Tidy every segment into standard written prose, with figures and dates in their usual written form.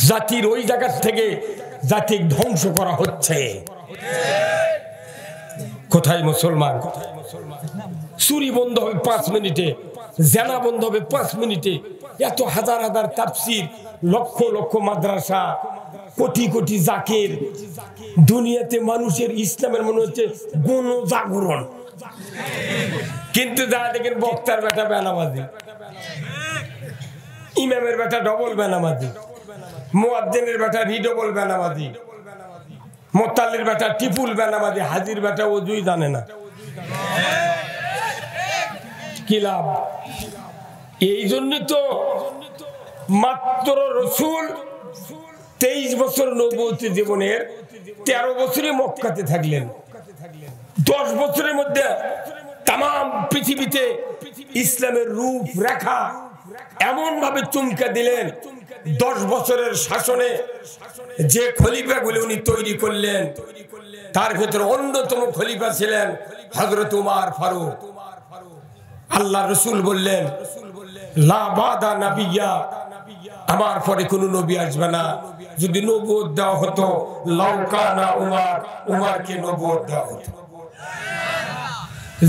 জাতির ওই জায়গা থেকে জাতির ধ্বংস করা হচ্ছে। কোথায় মুসলমান? চুরি বন্ধ হবে 5 মিনিটে, জেনা বন্ধ হবে 5 মিনিটে। এত হাজার হাজার তাফসীর, লক্ষ লক্ষ মাদ্রাসা, কোটি কোটি জাকির, দুনিয়াতে মানুষের ইসলামের মনে হচ্ছে গণজাগরণ। কিন্তু যারা দেখেন বক্তার বেটা বেনামাজি, ইমামের বেটা ডবল বেনামাজি, মুয়াজ্জিনের বেটা রিডবল বেনামাজি, মোতাল্লির বেটা টিপুল বেনামাজি, হাজির বেটা ওযুই জানে না। কি লাভ? এই জন্য তো মাত্র রাসূল 23 বছর নবুয়তি জীবনের 13 বছরে মক্কাতে থাকলেন। 10 বছরের মধ্যে তাম পৃথিবীতে ইসলামের রূপ রেখা এমন ভাবে চমকে দিলেন। 10 বছরের শাসনে যে খলিফাগুলো উনি তৈরি করলেন, তার ভিতরে অন্যতম খলিফা ছিলেন হযরত উমর ফারুক। আল্লাহ রাসূল বললেন, লা বাদা নাবিয়্যা, আমার পরে কোন নবী আসবে না। যদি নবুয়ত দেওয়া হতো, লাউকানা উমর, উমরকে নবুয়ত দেওয়া হতো।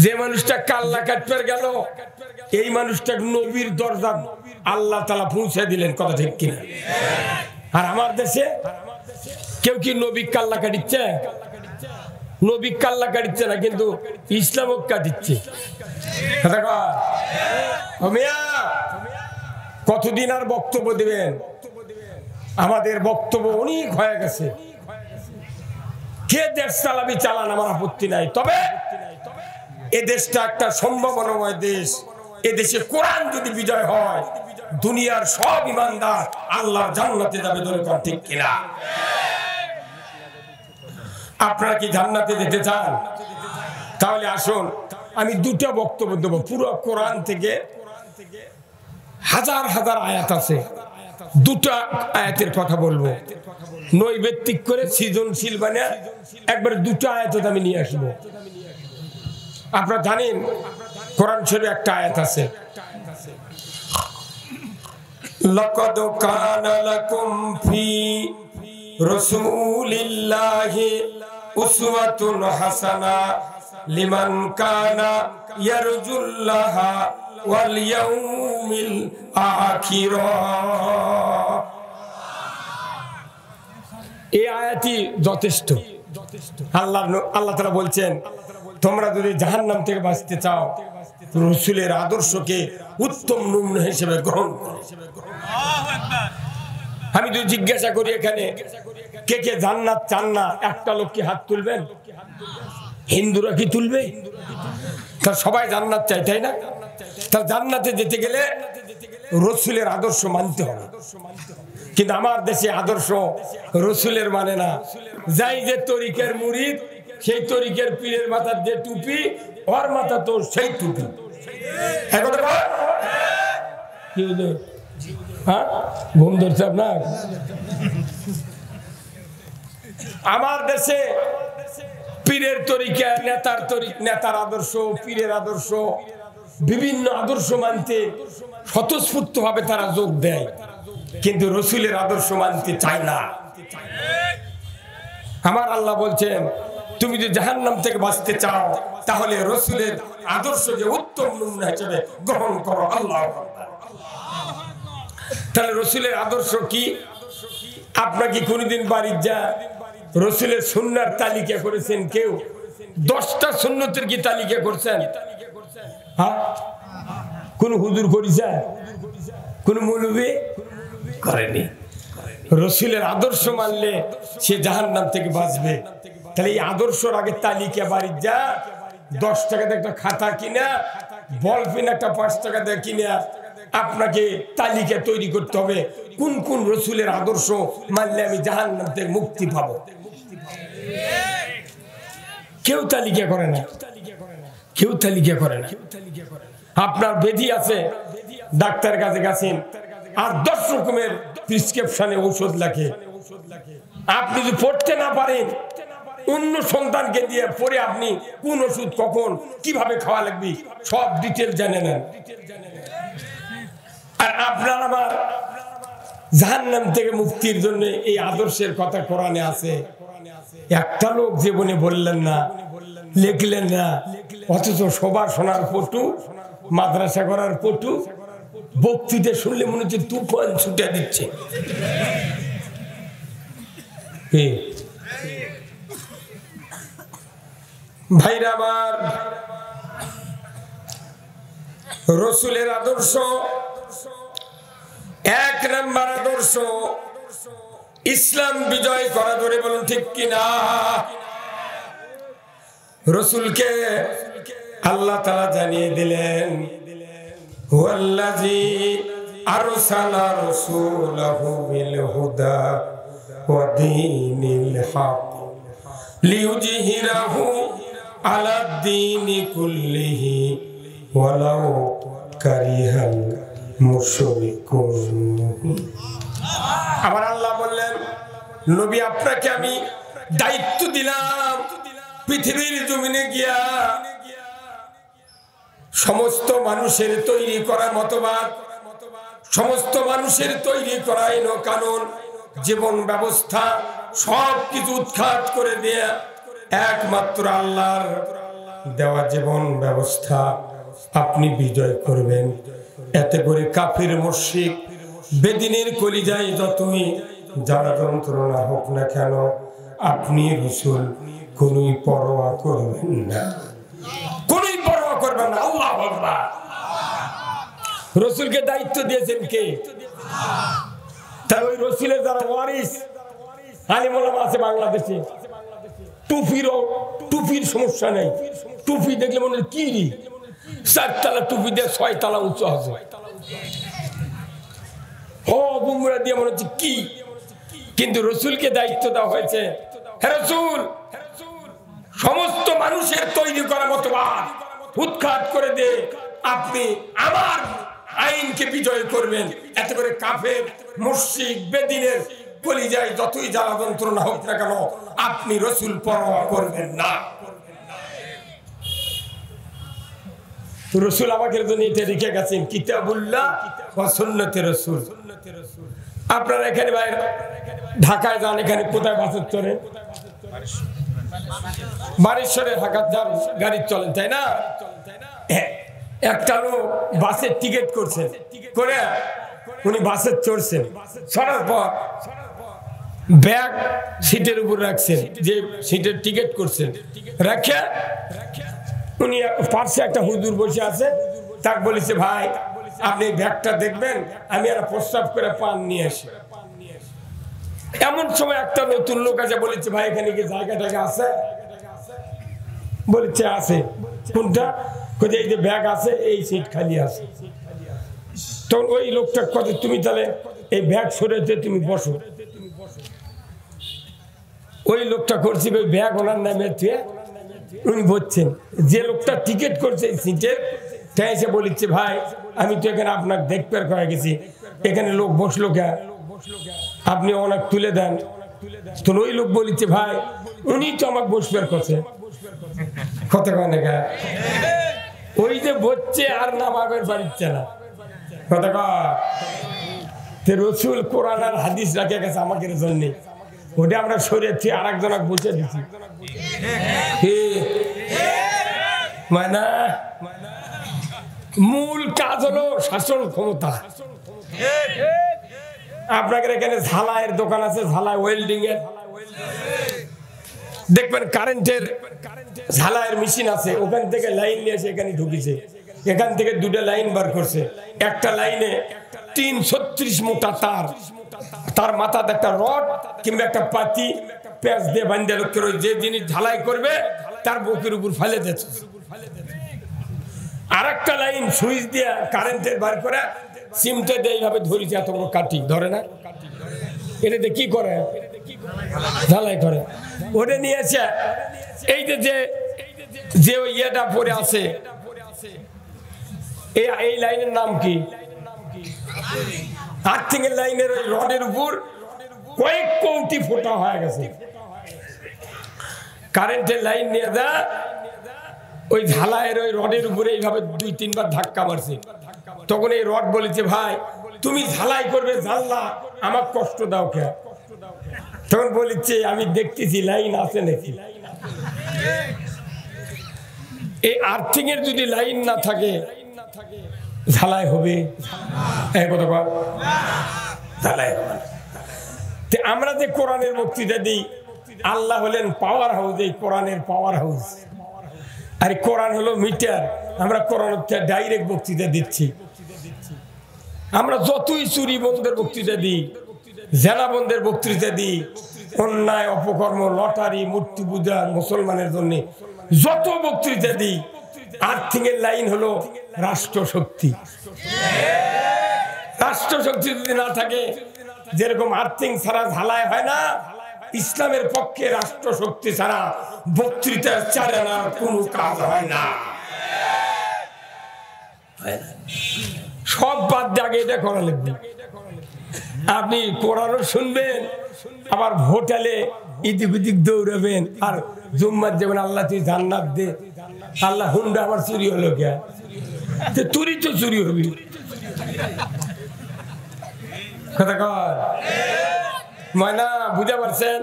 যে মানুষটা কাল্লা কাটতে গেল, এই মানুষটা নবীর দরজা আল্লাহ তাআলা পৌঁছে দিলেন। কথা ঠিক কিনা? আর আমার দেশে কেউ কি নবী কাল্লা কাটিচ্ছে? নবী কাল্লা কাটিচ্ছে না, কিন্তু ইসলাম কাটিচ্ছে। কতদিন আর বক্তব্য দিবেন? আমাদের বক্তব্য অনেক হয়ে গেছে। কে দেশ চালাবি চালান, আমার আপত্তি নাই। তবে এ দেশটা একটা সম্ভাবনাময় দেশ। এ দেশে কোরআন যদি বিজয় হয়, দুনিয়ার সব ইমানদার আল্লাহর জান্নাতে যাবে। দরকার ঠিক কিনা? আপনারা কি জান্নাতে যেতে চান? তাহলে আসুন, আমি 2টা বক্তব্য দেব। পুরো কোরআন থেকে হাজার হাজার আয়াত আছে, 2টা আয়াতের কথা বলবো। নৈবেত্তিক করে সৃজনশীল বানিয়ে একবার 2টা আয়াত আমি নিয়ে আসবো। আপনারা জানেন কোরআন শরীফে একটা আয়াত আছে, লাকাদ কানা লাকুম ফি রাসূলিল্লাহি উসওয়াতুন হাসানা লিমান কানা ইয়ারজুল্লাহা ওয়াল ইয়াউমিল আখির। এই আয়াতই যথেষ্ট। আল্লাহ তাআলা বলছেন, তোমরা যদি জাহান্নাম থেকে বাঁচতে চাও, রাসূলের আদর্শকে উত্তম নমুনা হিসেবে গ্রহণ করো। আমি যদি জিজ্ঞাসা করি এখানে কে কে জান্নাত চান না, একটা লোক কি হাত তুলবেন? হিন্দুরা কি তুলবে? তার সবাই জান্নাত চায়, তাই না? তার জান্নাতে যেতে গেলে রাসূলের আদর্শ মানতে হবে। কিন্তু আমার দেশে আদর্শ রাসূলের মানে না। যাই যে তরিকার মুরিদ, সেই তরিকার পীরের মাথার যে টুপি, ওর মাথা তো সেই টুপি। হ্যাঁ, ঘুম ধরছে আপনার? আমার দেশে পীরের তরিকা, নেতার আদর্শ, পীরের আদর্শ, বিভিন্ন আদর্শ মানতে স্বতঃস্ফূর্ত ভাবে তারা যোগ দেয়, কিন্তু রাসূলের আদর্শ মানতে চায় না। আমার আল্লাহ বলছেন, তুমি যদি জাহান্নাম থেকে বাঁচতে চাও, তাহলে রাসূলের আদর্শকে উত্তম নমুনা হিসেবে গ্রহণ করো। আল্লাহু আকবার। তাহলে রাসূলের আদর্শ কি? আপনাকে কোনদিন বাড়ি যা রাসূলের সুন্নাহর তালিকা করেছেন? কেউ 10টা সুন্নতের কি তালিকা করছেন? হ্যাঁ, কোন হুজুর করেছে? কোন মৌলবী করেনি। রাসূলের আদর্শ মানলে সে জাহান্নাম থেকে বাঁচবে। তাহলে এই আদর্শের আগে তালিকা বাড়ি যা 10 টাকাতে একটা খাতা কিনা, বল পেন একটা 5 টাকা দিয়ে কিনা আপনাকে তালিকা তৈরি করতে হবে, কোন কোন রাসূলের আদর্শ মানলে আমি জাহান্নাম থেকে মুক্তি পাবো। কেউ তালিকা করে না, কেউ তালিকা করে না। আপনার ব্যাধি আছে, ডাক্তারের কাছে গেছেন, আর 10 রকমের প্রেসক্রিপশনে ঔষধ লেখে। আপনি যদি পড়তে না পারেন, অন্য সন্তানকে দিয়ে পড়ে আপনি কোন ওষুধ কখন কিভাবে খাওয়া লাগবে সব ডিটেল জেনে নেন। আর আপনার আমার জাহান্নাম থেকে মুক্তির জন্য এই আদর্শের কথা কোরআনে আছে, একটা লোক জীবনে বললেন না, লিখলেন না, অথচ সবার শোনার পটু, মাদ্রাসা করার পটু, বক্তৃতা শুনলে মনে হচ্ছে তুফান ছুটে দিচ্ছে। ভাইরা আমার, রসুলের আদর্শ, এক নাম্বার আদর্শ ইসলাম বিজয় করা, ধরে বলুন ঠিক কিনা? রসুলকে আল্লাহ তাআলা জানিয়ে দিলেন, হুয়াল্লাযী আরসালা রাসূলাহু বিল হুদা ওয়া দীনিল হক লিইয়ুযহিরাহু আলাদ দীনি কুল্লিহি ওয়ালাউ কারিহাল মুশরিকুন। আবার আল্লাহ বললেন, নবী আপনাকে আমি দায়িত্ব দিলাম, পৃথিবীর জমিনে গিয়া সমস্ত মানুষের তৈরি করা মতবাদ, সমস্ত মানুষের তৈরি করা আইন কানুন, জীবন ব্যবস্থা সবকিছু উৎখাত করে দেয়া একমাত্র আল্লাহর দেওয়া জীবন ব্যবস্থা আপনি বিজয় করবেন। এতে করে কাফির মুশরিক বেদিনের কলিজায় যতই যারা যন্ত্রণা হোক না কেন, আপনি রাসূল কোনই পরোয়া করবেন না, কোনই পরোয়া করবেন না। আল্লাহু আকবার। রাসূলকে দায়িত্ব দিয়েছেন কে? তার ওই রাসূলের যারা ওয়ারিস আলিম ওলামা আছে বাংলাদেশে, টুপির সমস্যা নেই, টুপি দেখলে মনে হয় কি রে, 4 তলা টুপি দিয়ে 6 তলা উঁচু আছে, বুমরা দিয়ে মনে হচ্ছে কি। কিন্তু রসুলকে দায়িত্ব দেওয়া হয়েছে, হে রসুল, সমস্ত মানুষের তৈরি করা মতবাদ উৎখাত করে দে, আপনি আমার আইনকে বিজয় করবেন। এতে করে কাফের মুশরিক বেদিনের কলিজায় যতই জ্বালা যন্ত্রণা হোক না কেন, আপনি রসুল পরোয়া করবেন না। রসুল আমাকে জন্য এটা রেখে গেছেন, কিতাবুল্লাহ ওয়া সুন্নতে রসুল। আপনারা এখানে বাইরে ঢাকায় যান, এখানে কোথায় বাসে চলেন? বারেশ্বরে ঢাকা যান, গাড়ি চলেন, তাই না? একটা লোক বাসের টিকিট করছেন, করে উনি বাসে চড়ছেন, চড়ার পর ব্যাগ সিটের উপর রাখছেন, যে সিটের টিকিট করছেন, রাখে উনি পাশে একটা হুজুর বসে আছে, তাকে বলেছে, ভাই আপনি ব্যাগটা দেখবেন, আমি আর প্রস্রাব করে পান নিয়ে আসি। এমন সময় একটা নতুন লোক আছে, বলেছে, ভাই এখানে কি জায়গাটাকে আছে? বলেছে আছে। কোনটা? এই যে ব্যাগ আছে, এই সিট খালি আছে। তখন ওই লোকটা কথা, তুমি তাহলে এই ব্যাগ সরেতে তুমি বসো। ওই লোকটা করছি ওই ব্যাগ ওনার নামে থুয়ে উনি বলছেন, যে লোকটা টিকিট করছে এই সিটের, তাই এসে বলেছে, ভাই আমি তো এখানে আপনাকে দেখবার করে গেছি, এখানে লোক বসলো কে, আপনি অনেক তুলে দেন। তো ওই লোক বলেছে, ভাই উনি তো আমাকে বসবার করছে, কথা কয় না, ওই যে বসছে আর নামাবের বাড়িচ্ছে না, কথা কয়। রসুল কোরআন আর হাদিস রাখে গেছে আমাদের জন্য, ওটা আমরা সরিয়েছি, আর একজনকে বসে দিচ্ছি। মানে মূল কাজ হলো শাসন ক্ষমতা। আপনাদের এখানে ঝালাইয়ের দোকান আছে, ঝালাই ওয়েল্ডিং এর, দেখবেন কারেন্টের ঝালাইয়ের মেশিন আছে, ওখান থেকে লাইন নিয়ে এসে এখানে ঢুকিছে, এখান থেকে 2টা লাইন বার করছে, একটা লাইনে 336 মোটা তার, তার মাথাতে একটা রড কিংবা একটা পাতি পেঁচ দিয়ে বান্ধে লোকের ওই যে জিনিস ঝালাই করবে তার বুকের উপর ফেলে দিচ্ছে। আর একটা লাইন সুইচ দিয়ে কারেন্টের বার করে সিমটা দিয়ে এইভাবে ধরেছে, এত বড় কাঠি ধরে না, এটাতে কি করে? ঝালাই করে। ওটা নিয়েছে এই যে ওই ইয়েটা পরে আছে, এই লাইনের নাম কি? আর্থিং এর লাইনের ওই রডের উপর কয়েক কোটি ফোঁটা হয়ে গেছে। কারেন্টের লাইন নিয়ে যা ওই ঝালাইয়ের ওই রডের উপরে এইভাবে 2-3 বার ধাক্কা মারছে। তখন এই রড বলেছে, ভাই তুমি ঝালাই করবে জানলা, আমার কষ্ট দাও কে? তখন বলেছে আমি দেখতেছি লাইন আছে নাকি। এই আর্থিং এর যদি লাইন না থাকে ঝালাই হবে? ঝালাই হবে না। আমরা যে কোরআনের বক্তৃতা দিই, আল্লাহ হলেন পাওয়ার হাউস, এই কোরআনের পাওয়ার হাউস। আর কোরআন হলো মিটার, আমরা কোরআন ডাইরেক্ট বক্তৃতা দিচ্ছি। আমরা যতই চুরি বন্ধের বক্তৃতা দিই, জেনা বন্ধের বক্তৃতা দিই, অন্যায় অপকর্ম লটারি মূর্তি পূজা মুসলমানের জন্য যত বক্তৃতা দিই, আর্থিং এর লাইন হলো রাষ্ট্রশক্তি। রাষ্ট্রশক্তি যদি না থাকে, যেরকম আর্থিং ছাড়া ঝালাই হয় না, ইসলামের পক্ষে রাষ্ট্রশক্তি ছাড়া বক্তৃতা চারে না কোনো কাজ হয় না। সব বাদ দিয়ে আগে এটা করা লাগবে। আপনি কোরআনও শুনবেন, আবার হোটেলে ইদিক উদিক দৌড়াবেন, আর জুম্মার যেমন আল্লাহ তুই জান্নাত দে, আল্লাহ হুন্ডা আমার চুরি হলো কে? তুরি তো চুরি হবি। কথা কর ময়না, বুঝতে পারছেন?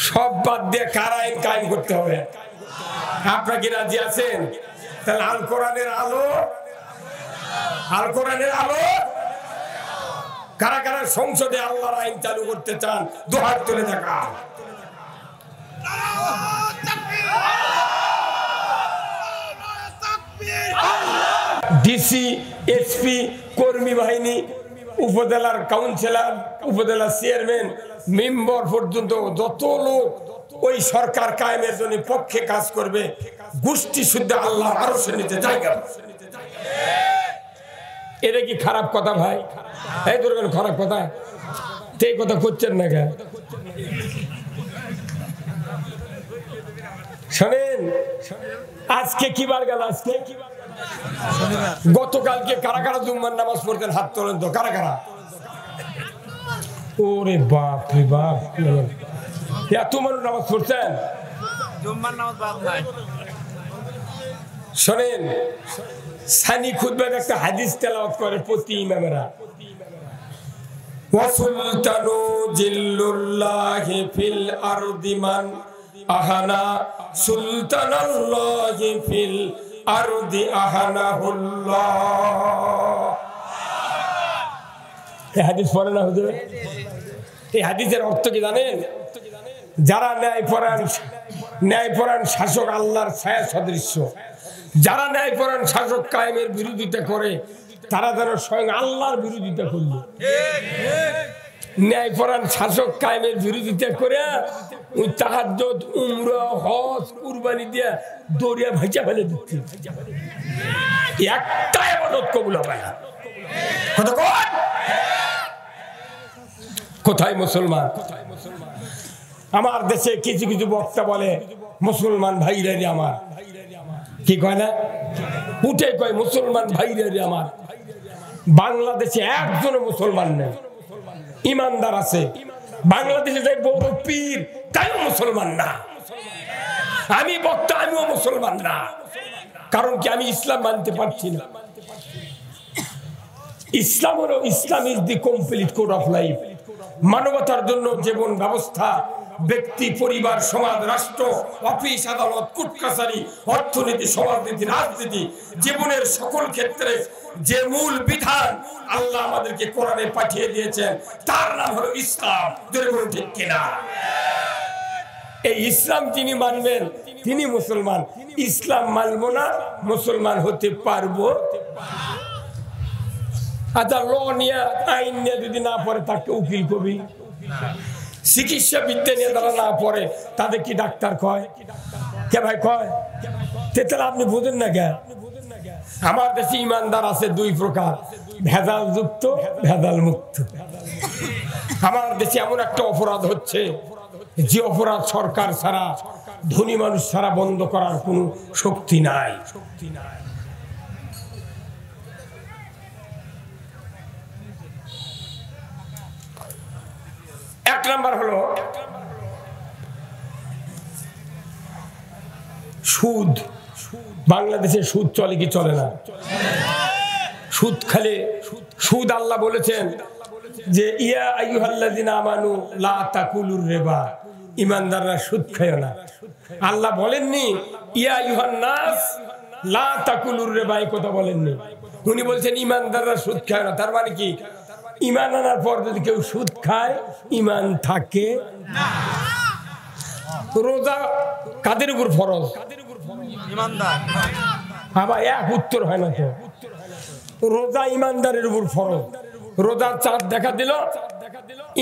সব বাদ দিয়ে কার আইন কায়েম করতে হবে। আপনারা কি রাজি আছেন? তাহলে আল কোরআনের আলো, আল কোরআনের আলো কারা কারা সংসদে আল্লাহর আইন চালু করতে চান? দুহাত তুলে দেখা। ডিসি, এসপি, কর্মী বাহিনী, উপজেলার কাউন্সিলর, উপজেলার চেয়ারম্যান, মেম্বার পর্যন্ত যত লোক ওই সরকার কায়েমের জন্য পক্ষে কাজ করবে, গোষ্ঠী শুদ্ধ আল্লাহর আরশের নিচে জায়গা। এটা কি খারাপ কথা ভাই? এই ধরনের খারাপ কথা, এই কথা করছেন না কেন? শোনেন, আজকে কি বার গেল? আজকে গতকালকে কারা কারা জুম্মার নামাজ পড়তেন? হাত তোলেন তো, কারা কারা? ওরে বাপ রে বাপ, এত মানুষ নামাজ পড়ছেন? শোনেন, সানি খুতবায় একটা হাদিস তেলাওয়াত করে প্রতি ইমামেরা, ওয়াসুলতানু জিল্লুল্লাহি ফিল আরদি মান আহানা সুলতানাল্লাহি ফিল আরদি আহানাহুল্লাহ। এই হাদিস পড়ে না হুজুর? এই হাদিসের অর্থ কি জানেন? যারা ন্যায়পরায়ণ শাসক আল্লাহর ছায়া সদৃশ্য, যারা ন্যায়পরায়ণ শাসক কায়েমের বিরোধিতা করে, তারা যেন স্বয়ং আল্লাহর বিরোধিতা করল। ন্যায়পরায়ণ শাসক কায়েমের বিরোধিতা করে ওই তাহাজ্জুদ, উমরা, হজ, কুরবানি দিয়ে দরিয়া ভাইচা ফেলে দিচ্ছে। একটা ইবাদত কবুল হবে না। কোথায় মুসলমান? আমার দেশে কিছু কিছু বক্তা বলে মুসলমান ভাইরা রে আমার, কি কয় না? উঠে কয় মুসলমান ভাইরা রে আমার। বাংলাদেশে একজনও মুসলমান নেই, ইমানদার আছে। বাংলাদেশে যাই বড় পীর, তাইও মুসলমান না। আমি বক্তা, আমিও মুসলমান না। কারণ কি? আমি ইসলাম মানতে পারছি না। ইসলাম হলো, Islam is the complete code of life. মানবতার জন্য জীবন ব্যবস্থা, ব্যক্তি, পরিবার, সমাজ, রাষ্ট্র, অফিস, আদালত, কোর্ট কাছারি, অর্থনীতি, সমাজনীতি, রাজনীতি, জীবনের সকল ক্ষেত্রে যে মূল বিধান আল্লাহ আমাদেরকে কোরআনে পাঠিয়ে দিয়েছেন, তার নাম হলো ইসলাম। ঠিক কিনা? এই ইসলাম যিনি মানবেন তিনি মুসলমান। ইসলাম মানবো না, মুসলমান হতে পারবো? আচ্ছা, ল নিয়ে, আইন নিয়ে যদি না পড়ে তাকে উকিল কবি? চিকিৎসা বিদ্যা নিয়ে তারা না পড়ে তাদের কি ডাক্তার কয়? কে ভাই কয়? তাহলে আপনি বুঝেন না কে? আমার দেশে ইমানদার আছে দুই প্রকার, ভেজাল যুক্ত, ভেজাল মুক্ত। আমার দেশে এমন একটা অপরাধ হচ্ছে, যে অপরাধ সরকার ছাড়া, ধনী মানুষ ছাড়া বন্ধ করার কোনো শক্তি নাই। এক নাম্বার হলো সুদ। বাংলাদেশে সুদ চলে কি চলে না? সুদ সুদ আল্লাহ বলেছেন যে ইয়া আইয়ুহাল্লাযিনা আমানু লা তাকুলুর রিবা, ঈমানদাররা সুদ খায় না। আল্লাহ বলেননি ইয়া আইয়ুহান নাস লা তাকুলুর রিবা, এই কথা বলেননি। উনি বলছেন ঈমানদাররা সুদ খায় না। তার মানে কি ঈমান আনার পর যদি কেউ সুদ খায় ঈমান থাকে না। রোজা কাদের উপর ফরজ? ঈমানদার। আবার এক উত্তর হয় না তো। রোজা ঈমানদারের উপর ফরজ। রোজার চাঁদ দেখা দিল,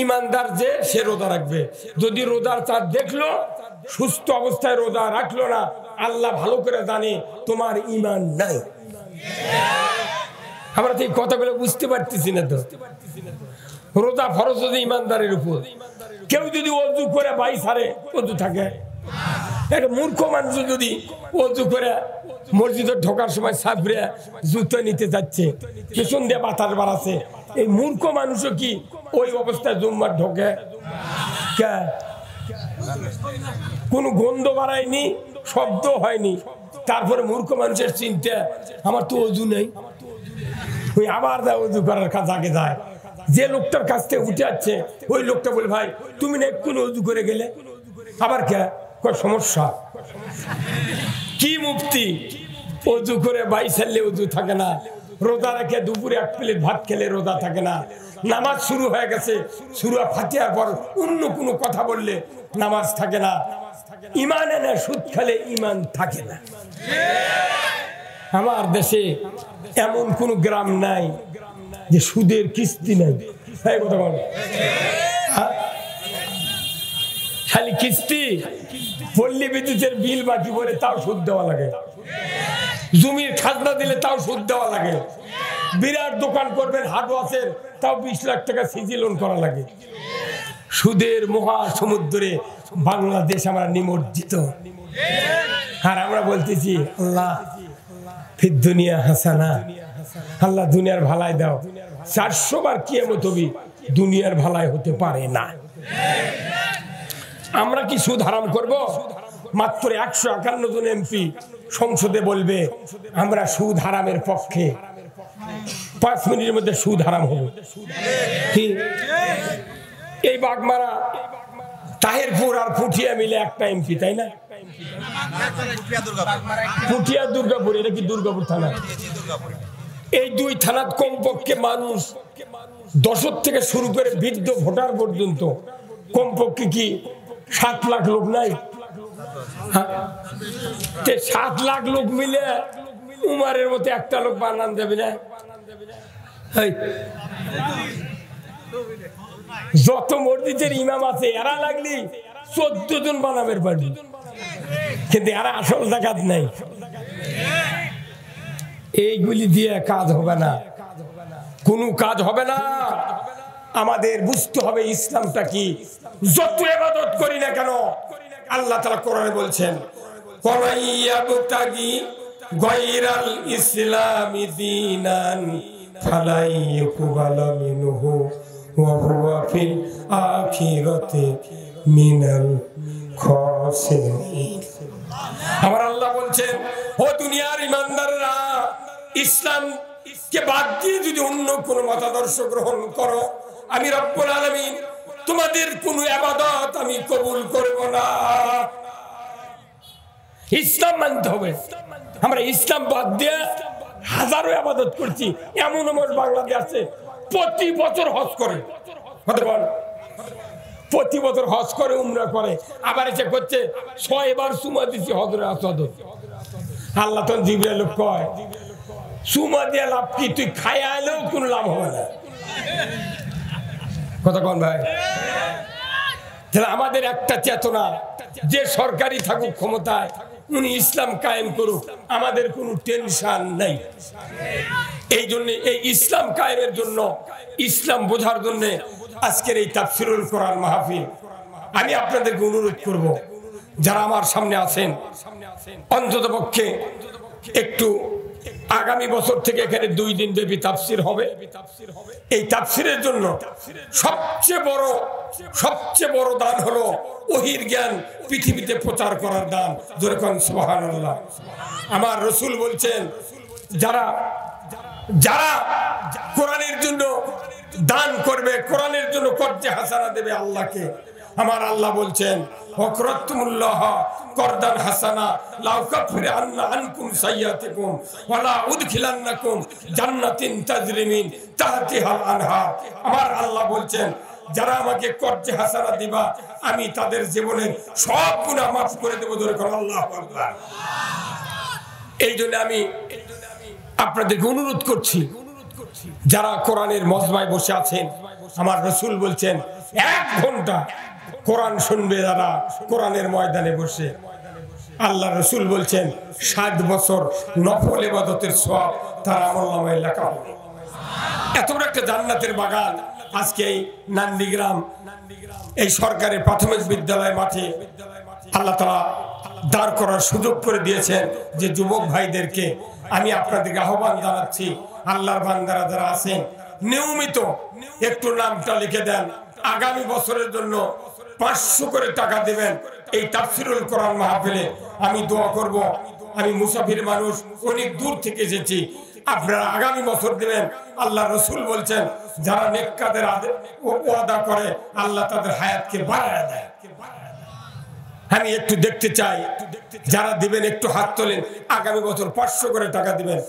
ঈমানদার যে সে রোজা রাখবে। যদি রোজার চাঁদ দেখলো সুস্থ অবস্থায় রোজা রাখলো না, আল্লাহ ভালো করে জানে তোমার ঈমান নাই। আমরা তো এই কথাগুলো বুঝতে পারতেছি না তো। রোজা ফরজ হচ্ছে ঈমানদারের উপর। কেউ যদি ওযু করে বাই সারে ওযু থাকে, একটা মূর্খ মানুষ যদি ওযু করে মসজিদে ঢোকার সময় সাবরে জুতো নিতে যাচ্ছে, পেছন দিয়ে বাতাস বাড়াচ্ছে, এই মূর্খ মানুষও কি ওই অবস্থায় জুম্মার ঢোকে? কোনো গন্ধ বাড়ায়নি, শব্দ হয়নি, তারপরে মূর্খ মানুষের চিন্তা আমার তো ওযু নেই, ওই আবার যায় ওযু করার কাজ আগে যায়। যে লোকটার কাছ থেকে উঠে যাচ্ছে ওই লোকটা বলে ভাই তুমি না এক্ষুনি ওযু করে গেলে, আবার কে সমস্যা কি? মুফতি ওযু করে বাই সারলে ওযু থাকে না, রোজা রেখে দুপুরে এক প্লেট ভাত খেলে রোজা থাকে না, নামাজ শুরু হয়ে গেছে সূরা ফাতিহার পর অন্য কোনো কথা বললে নামাজ থাকে না, ঈমান এনে সুদ খেলে ঈমান থাকে না। আমার দেশে এমন কোন গ্রাম নাই যে সুদের কিস্তি নাই। কথা বল, খালি কিস্তি। পল্লী বিদ্যুতের বিল বাকি পড়ে তাও সুদ দেওয়া লাগে, জমির খাজনা দিলে তাও সুদ দেওয়া লাগে, বিরাট দোকান করবেন হার্ডওয়ার্সের তাও 20 লাখ টাকা সিজি লোন করা লাগে। সুদের মহা সমুদ্রে বাংলাদেশ আমরা নিমজ্জিত। আর আমরা বলতেছি আল্লাহ ফিদ দুনিয়া হাসানা, আল্লাহ দুনিয়ার ভালাই দাও। 400 বার কিয়ামত হবে, দুনিয়ার ভালাই হতে পারে না। আমরা কি সুদ হারাম করব? মাত্র 151 জন এমপি সংসদে বলবে আমরা সুদ হারামের পক্ষে। 5 মিনিটের মধ্যে সুদ হারাম হবে। কি এই বাগমারা, তাহিরপুর আর পুঠিয়া মিলে একটা এমপি, তাই না? পুঠিয়া দুর্গাপুর, এটা কি দুর্গাপুর থানা? এই দুই থানাত কমপক্ষে মানুষ 10 থেকে শুরু করে বৃদ্ধ ভোটার পর্যন্ত কমপক্ষে কি 7 লাখ লোক নাই? 7 লাখ লোক মিলে উমারের মতো একটা লোক বানান দেবে না? যত মসজিদের ইমাম আছে এরা লাগলি 14 জন বানাবের পারবি, কিন্তু এরা আসল জাকাত নাই। এইগুলি দিয়ে কাজ হবে না, কোনো কাজ হবে না। আমাদের বুঝতে হবে ইসলামটা কি। যত ইবাদত করি না কেন আল্লাহ তাআলা কোরআনে বলছেন ওয়াইয়াবতাগি গায়রাল ইসলামি দীনান ফালাই ইউকবালা মিনহু ওয়া হুয়া ফিল আখিরাতি মিনাল খাসিরিন। আমার আল্লাহ বলছেন ও দুনিয়ার ঈমানদাররা, ইসলাম কে বাদ দিয়ে যদি অন্য কোনো মতাদর্শ গ্রহণ করো, আমি রব্বুল আলামিন তোমাদের কোনো ইবাদত আমি কবুল করব না। ইসলাম মানতে হবে। আমরা ইসলাম বাদ দিয়ে হাজারো ইবাদত করছি। এমন আমার বাংলাদেশ আছে প্রতি বছর হজ করে, প্রতি বছর হজ করে, উমরা করে, আবার এসে করছে 6 বার সুমা দিচ্ছি হজরে আসদ। আল্লাহ তো জিবরাইল কয় সুমা দিয়ে লাভ কি? তুই খায় আইলেও কোনো লাভ হবে না। কথা কোন ভাই? তাহলে আমাদের একটা চেতনা, যে সরকারি থাকুক ক্ষমতায়, উনি ইসলাম কায়েম করুক, আমাদের কোনো টেনশন নাই। এই জন্য এই ইসলাম কায়েমের জন্য, ইসলাম বোঝার জন্য আজকের এই তাফসীরুল কোরআন মাহফিল। আমি আপনাদেরকে অনুরোধ করব, যারা আমার সামনে আছেন অন্ততপক্ষে একটু আগামী বছর থেকে এখানে 2 দিন ব্যাপী তাফসীর হবে। এই তাফসীরের জন্য সবচেয়ে বড় দান হলো ওহীর জ্ঞান পৃথিবীতে প্রচার করার দান। জোরে কোন সুবহানাল্লাহ। আমার রাসূল বলছেন যারা যারা কোরআনের জন্য দান করবে, কোরআনের জন্য কর্জে হাসানা দেবে আল্লাহকে, আমার আল্লাহ বলছেন ওয়াকরাতুমুল্লাহ করদান হাসানা লাউ কাফিরা আন্না আনকুম সাইয়াতিকুম ওয়ালা উদখিলান্নাকুম জান্নাতিন তাজরি মিন তাহতিহাল আনহার। আমার আল্লাহ বলছেন যারা আমাকে কর্জে হাসানা দিবা আমি তাদের জীবনের সব গুনাহ মাফ করে দেব। ধরে কোন আল্লাহু আকবার। এই জন্য আমি আপনাদেরকে অনুরোধ করছি, যারা কোরআনের মজমায় বসে আছেন, আমার রাসূল বলছেন 1 ঘন্টা কোরআন শুনবে যারা কোরআনের ময়দানে বসে, আল্লাহ রাসূল বলছেন 60 বছর নফল ইবাদতের সওয়াব তার আমলনামায় লেখা হবে। এত বড় একটা জান্নাতের বাগান আজকে এই নান্দিগ্রাম এই সরকারি প্রাথমিক বিদ্যালয় মাঠে আল্লাহ তাআলা দাঁড় করার সুযোগ করে দিয়েছেন। যে যুবক ভাইদেরকে আমি আপনাদেরকে আহ্বান জানাচ্ছি, আল্লাহর বান্দারা যারা আছেন নিয়মিত একটু নামটা লিখে দেন। আগামী বছরের জন্য 500 করে টাকা দিবেন। এই তাফসীরুল কোরআন মাহফিলে আমি দোয়া করব। আমি মুসাফির মানুষ, অনেক দূর থেকে এসেছি, আপনারা আগামী বছর দিবেন। আল্লাহ রাসূল বলছেন যারা নেককারদের ওয়াদা করে আল্লাহ তাদের হায়াতকে বাড়ায় দেয়। আমি একটু দেখতে চাই, যারা দিবেন একটু হাত তোলেন। আগামী বছর 500 করে টাকা দিবেন।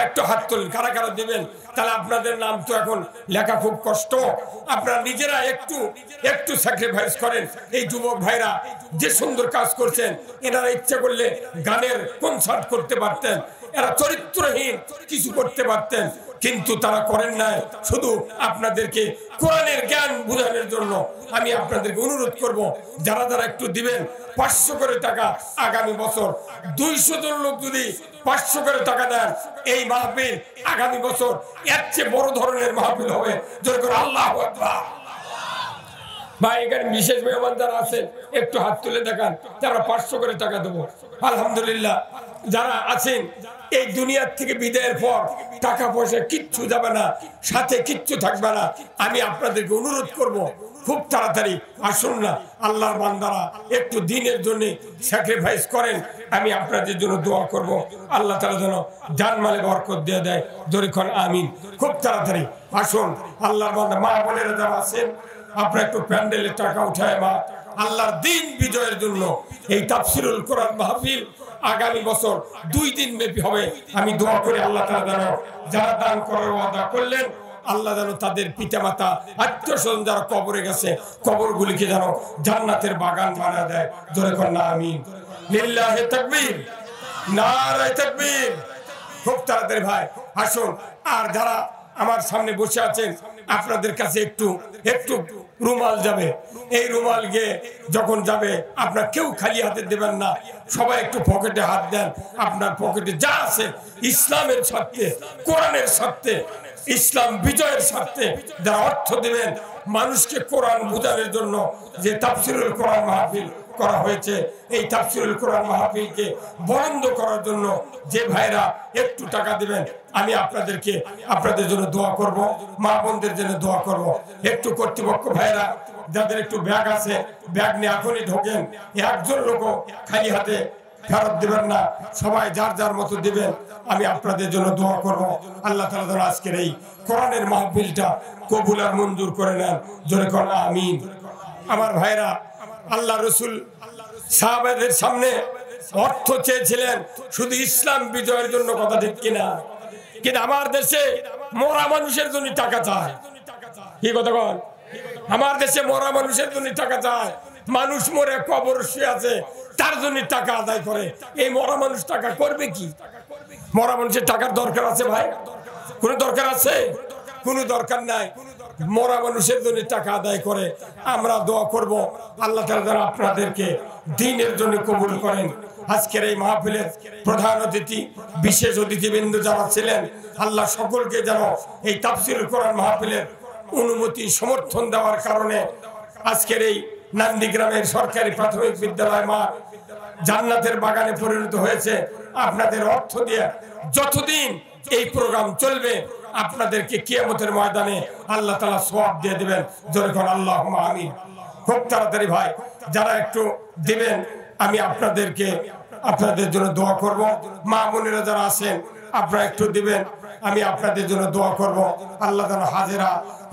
একটু হাত তোলেন কারা কারা দিবেন। তাহলে আপনাদের নাম তো এখন লেখা খুব কষ্ট, আপনারা নিজেরা একটু স্যাক্রিফাইস করেন। এই যুবক ভাইরা যে সুন্দর কাজ করছেন, এনারা ইচ্ছা করলে গানের কনসার্ট করতে পারতেন, এরা চরিত্রহীন কিছু করতে পারতেন, কিন্তু তারা করেন নাই। শুধু আপনাদেরকে কোরআনের জ্ঞান বোঝানোর জন্য আমি আপনাদেরকে অনুরোধ করব, যারা যারা একটু দিবেন 500 করে টাকা। আগামী বছর 200 জন লোক যদি 500 করে টাকা দেন, এই মাহফিল আগামী বছর এর চেয়ে বড় ধরনের মাহফিল হবে। জোরে করে আল্লাহু আকবার। ভাই এখানে বিশেষ মেহমান যারা আছেন একটু হাত তুলে দেখান, আমরা 500 করে টাকা দেবো। আলহামদুলিল্লাহ। যারা আছেন এই দুনিয়ার থেকে বিদায়ের পর টাকা পয়সা কিচ্ছু যাবে না, সাথে কিচ্ছু থাকবে না। আমি আপনাদেরকে অনুরোধ করব, খুব তাড়াতাড়ি আসুন না, আল্লাহর বান্দারা একটু দিনের জন্য স্যাক্রিফাইস করেন। আমি আপনাদের জন্য দোয়া করব, আল্লাহ তাআলা যেন জানমালে বরকত দিয়ে দেয়। দরিখন আমিন। খুব তাড়াতাড়ি আসুন। আল্লাহর বান্দা মা বোনেরা যারা আছেন, আপনারা একটু প্যান্ডেলের টাকা উঠায় মা আল্লাহর দিন বিজয়ের জন্য এই তাফসীরুল কোরআন মাহফিল আগামী বছর 2 দিন ব্যাপী হবে। আমি দোয়া করি আল্লাহ তাআলা যেন যারা দান করার ওয়াদা করলেন, আল্লাহ যেন তাদের পিতামাতা আত্মীয়স্বজন যারা কবরে গেছে কবরগুলিকে যেন জান্নাতের বাগান বানিয়ে দেয়। জোরে কর না আমিন। লিল্লাহি তাকবীর, নারায়ে তাকবীর। খুব তাড়াতাড়ি ভাই আসুন। আর যারা আমার সামনে বসে আছেন, আপনাদের কাছে একটু রুমাল যাবে। এই রুমাল গিয়ে যখন যাবে আপনার কেউ খালি হাতে দেবেন না, সবাই একটু পকেটে হাত দেন। আপনার পকেটে যা আছে ইসলামের স্বার্থে, কোরআনের স্বার্থে, ইসলাম বিজয়ের স্বার্থে যারা অর্থ দেবেন, মানুষকে কোরআন বোঝানোর জন্য যে তাফসীরুল কোরআন মাহফিল করা হয়েছে, এই তাফসীরুল কোরআন মাহফিলকে বন্ধ করার জন্য যে ভাইরা একটু টাকা দিবেন, আমি আপনাদের জন্য দোয়া করব, মা বোনদের জন্য দোয়া করব। একটু কর্তৃপক্ষ ভাইরা যাদের একটু ব্যাগ আছে, ব্যাগ নিয়ে এখনই ঢোকেন। একজন লোকও খালি হাতে ফেরত দিবেন না, সবাই যার যার মতো দিবেন। আমি আপনাদের জন্য দোয়া করব, আল্লাহ তাআলা যেন আজকের এই কোরআনের মাহফিলটা কবুল আর মঞ্জুর করে নেন। জোরে কর আমিন। আমার ভাইরা, আল্লাহ রাসূল সাহাবাদের সামনে অর্থ চেয়েছিলেন শুধু ইসলাম বিজয়ের জন্য, কথা ঠিক কিনা? কিন্তু আমার দেশে মরা মানুষের জন্য টাকা চায়। কি কথা কন? আমার দেশে মরা মানুষের জন্য টাকা চায়। মানুষ মরে কবর শুয়ে আছে, তার জন্য টাকা আদায় করে। এই মরা মানুষ টাকা করবে কি? মরা মানুষের টাকার দরকার আছে ভাই? কোনো দরকার আছে? কোনো দরকার নাই। মরা মানুষের জন্য টাকা আদায় করে। আমরা দোয়া করব আল্লাহ তাআলা যেন আপনাদেরকে দ্বীনের জন্য কবুল করেন। আজকের এই মাহফিলের প্রধান অতিথি, বিশেষ অতিথিবৃন্দ যারা ছিলেন, আল্লাহ সকলকে যেন এই তাফসীরুল কোরআন মাহফিলের অনুমতি সমর্থন দেওয়ার কারণে আজকের এই নান্দিগ্রামের সরকারি প্রাথমিক বিদ্যালয় মাঠ জান্নাতের বাগানে পরিণত হয়েছে। আপনাদের অর্থ দিয়ে যতদিন এই প্রোগ্রাম চলবে, আপনাদেরকে কিয়ামতের ময়দানে আল্লাহ তাআলা সওয়াব দিয়ে দিবেন। জোরে কোন আল্লাহুম্মা আমিন। খুব তাড়াতাড়ি ভাই যারা একটু দিবেন, আমি আপনাদের জন্য দোয়া করব। মা বোনেরা যারা আছেন আপনারা একটু দিবেন। আমি আপনাদের জন্য দোয়া করব আল্লাহ যেন হাজেরা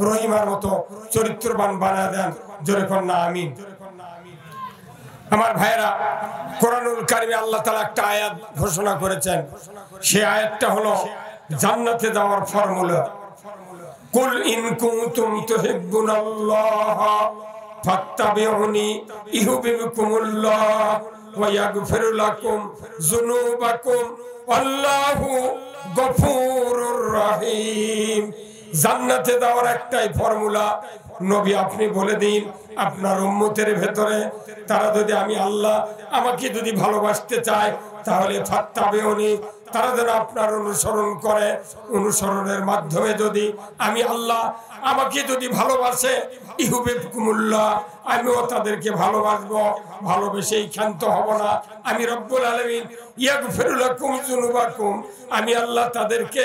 রহিমার মতো চরিত্রবান বানায় দেন। জোরে কন্যা আমিন। আমার ভাইরা, কোরআনুল কারিমে আল্লাহ তাআলা একটা আয়াত ঘোষণা করেছেন। সেই আয়াতটা হলো জান্নাতে যাওয়ার ফর্মুলা। কুল ইন কুনতুম তুহিব্বুনাল্লাহ ফাত্তাবিউনি ইউহিব্বুকুমুল্লাহ ওয়া ইয়াগফির লাকুম যুনুবাকুম আল্লাহু গফুরুর রহিম। জান্নাতে যাওয়ার একটাই ফর্মুলা। নবী আপনি বলে দিন আপনার উম্মতের ভেতরে তারা যদি আমি আল্লাহ আমাকে যদি ভালোবাসতে চায় তাহলে ফাত্তাবিউনি, তারা যেন আপনার অনুসরণ করে। অনুসরণের মাধ্যমে যদি আমি আল্লাহ আমাকে যদি ভালোবাসে ইউহিব্বুকুমুল্লাহ, আমিও তাদেরকে ভালোবাসবো। ভালোবেসেই ক্ষান্ত হব না। আমি রব্বুল আলামিন ইয়াগফির লাকুম যুনুবাকুম, আমি আল্লাহ তাদেরকে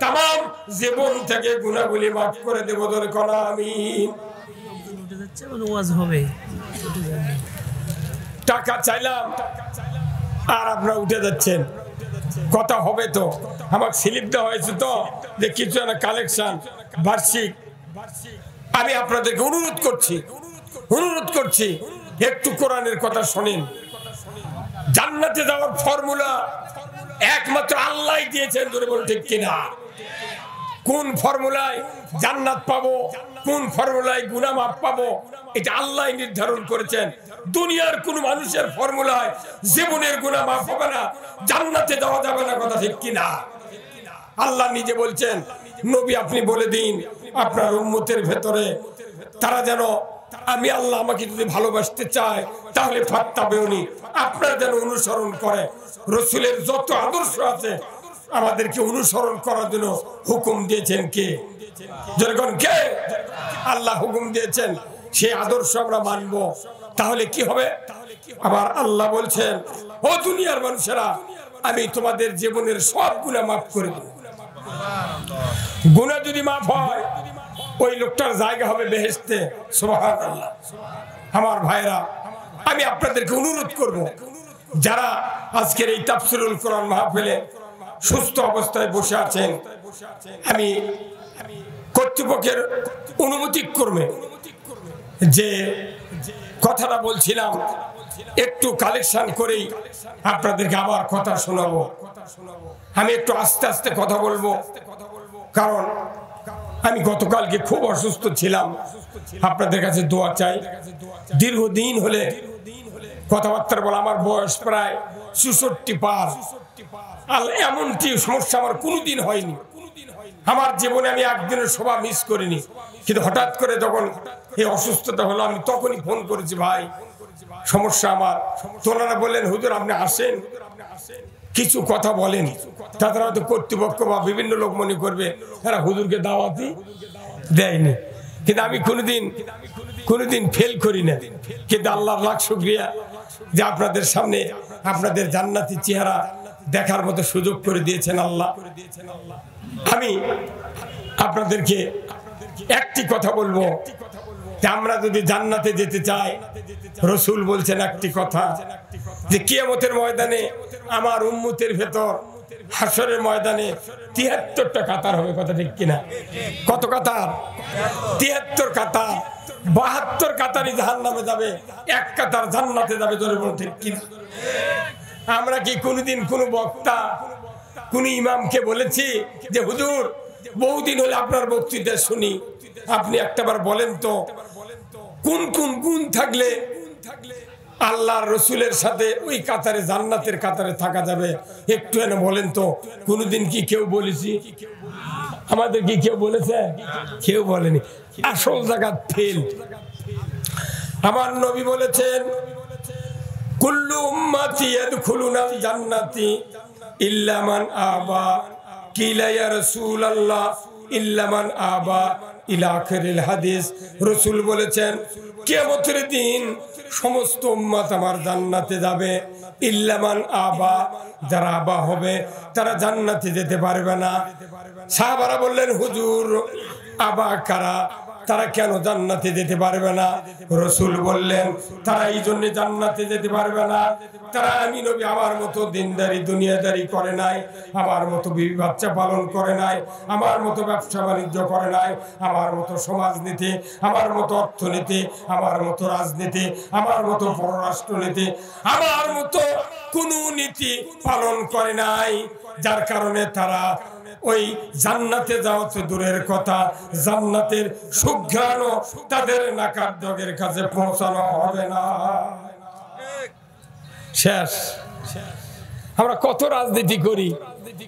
তামাম জীবন থেকে গুনাহগুলি মাফ করে দেব। ধরে কোন আমিন। টাকা চাইলাম আর আপনারা উঠে যাচ্ছেন। কথা হবে তো, আমার স্লিপ দেওয়া হয়েছে তো যে কিছু একটা কালেকশন বার্ষিক। আমি আপনাদেরকে অনুরোধ করছি একটু কোরআনের কথা শোনেন। জান্নাতে যাওয়ার ফর্মুলা একমাত্র আল্লাহ দিয়েছেন। ধরে বলুন ঠিক কিনা? কোন ফর্মুলায় জান্নাত পাবো, কোন ফর্মুলায় গুনাহ মাফ পাবো, এটা আল্লাহ নির্ধারণ করেছেন। দুনিয়ার কোন মানুষের ফর্মুলায় জীবনের গুনাহ মাফ হবে না, জান্নাতে যাওয়া যাবে না। কথা ঠিক কিনা? আল্লাহ নিজে বলছেন, নবী আপনি বলে দিন আপনার উম্মতের ভেতরে তারা যেন আমি আল্লাহ আমাকে যদি ভালোবাসতে চায় তাহলে ফাত্তাবিউনি, আপনারা যেন অনুসরণ করে। রাসূলের যত আদর্শ আছে আমাদেরকে অনুসরণ করার জন্য হুকুম দিয়েছেন কে? যখন কে? আল্লাহ হুকুম দিয়েছেন, সেই আদর্শ আমরা মানব। তাহলে কি হবে? আবার আল্লাহ বলছেন, ও দুনিয়ার মানুষেরা, আমি তোমাদের জীবনের সব গুনাহ মাফ করে দেব। গুনাহ যদি মাফ হয় ওই লোকটার জায়গা হবে বেহেশতে। সুবহানাল্লাহ। আমার ভাইরা, আমি আপনাদেরকে অনুরোধ করব, যারা আজকের এই তাফসীরুল কোরআন মাহফিলে সুস্থ অবস্থায় বসে আছেন, আমি কর্তৃপক্ষের অনুমতি ক্রমে যে কথাটা বলছিলাম একটু কালেকশন করেই আপনাদেরকে আবার কথা শোনাবো। আমি একটু আস্তে আস্তে কথা বলবো, কারণ আমি গতকালকে খুব অসুস্থ ছিলাম। আপনাদের কাছে দোয়া চাই। দীর্ঘদিন হলে কথাবার্তা বলা, আমার বয়স প্রায় ৬৬ পার। এমনটি সমস্যা আমার কোনোদিন হয়নি। আমার জীবনে আমি একদিনের সভা মিস করিনি। কিন্তু হঠাৎ করে যখন এই অসুস্থতা হলো, আমি তখনই ফোন করেছি, ভাই সমস্যা আমার। তোনারা বললেন, হুজুর আপনি আসেন, কিছু কথা বলেন। তাছাড়া হয়তো কর্তৃপক্ষ বা বিভিন্ন লোক মনে করবে এরা হুজুরকে দাওয়াতি দেয়নি। কিন্তু আমি কোনোদিন ফেল করি না। কিন্তু আল্লাহর লাখ শুকরিয়া যে আপনাদের সামনে আপনাদের জান্নাতি চেহারা দেখার মতো সুযোগ করে দিয়েছেন আল্লাহ। আমি আপনাদেরকে একটি কথা বলবো যে আমরা যদি জান্নাতে যেতে চাই, রাসূল বলছেন একটি কথা, যে কিয়ামতের ময়দানে আমার উম্মতের ভেতর হাসরের ময়দানে ৭৩টা কাতার হবে। কথা ঠিক কিনা? কত কাতার? ৭৩ কাতার। ৭২ কাতারই জাহান্নামে যাবে, এক কাতার জান্নাতে যাবে। ধরে বলুন ঠিক কিনা? আমরা কি কোনোদিন কোনো বক্তা, কোন ইমামকে বলেছি যে হুজুর বহুদিন হলে আপনার বক্তৃতা শুনি, আপনি একটাবার বলেন তো কোন কোন গুণ থাকলে আল্লাহর রাসূলের সাথে ওই কাতারে, জান্নাতের কাতারে থাকা যাবে? একটু এনে বলেন তো। কোনদিন কি কেউ বলেছি? আমাদের কি কেউ বলেছে? কেউ বলেনি। আসল জায়গা ফেল। আমার নবী বলেছেন, কুল্লু উম্মতি ইয়াদখুলুনাল জান্নাতি ইল্লা মান আবা। কিলা ইয়া রাসূলুল্লাহ ইল্লা মান আবা ইলা আখিরিল হাদিস। রাসূল বলেছেন, কিয়ামতের দিন সমস্ত উম্মত আমার জান্নাতে যাবে, ইল্লা মান আবা, যারা আবা হবে তারা জান্নাতে যেতে পারবে না। সাহাবারা বললেন, হুজুর আবা কারা? তারা কেন জান্নাতে যেতে পারবে না? রাসূল বললেন তারা এই জন্য জান্নাতে যেতে পারবে না, তারা আমি নবী আমার মতো দিনদারি দুনিয়াদারি করে নাই, আমার মতো বিবি বাচ্চা পালন করে নাই, আমার মতো ব্যবসা বাণিজ্য করে নাই, আমার মতো সমাজনীতি, আমার মতো অর্থনীতি, আমার মতো রাজনীতি, আমার মতো পররাষ্ট্রনীতি, আমার মতো কোন নীতি পালন করে নাই, যার কারণে তারা ওই জান্নাতে যাওয়া তো দূরের কথা, জান্নাতের সুঘ্রাণও তাদের নাকার ডগের কাছে পৌঁছানো হবে না। শেষ। আমরা কত রাজনীতি করি,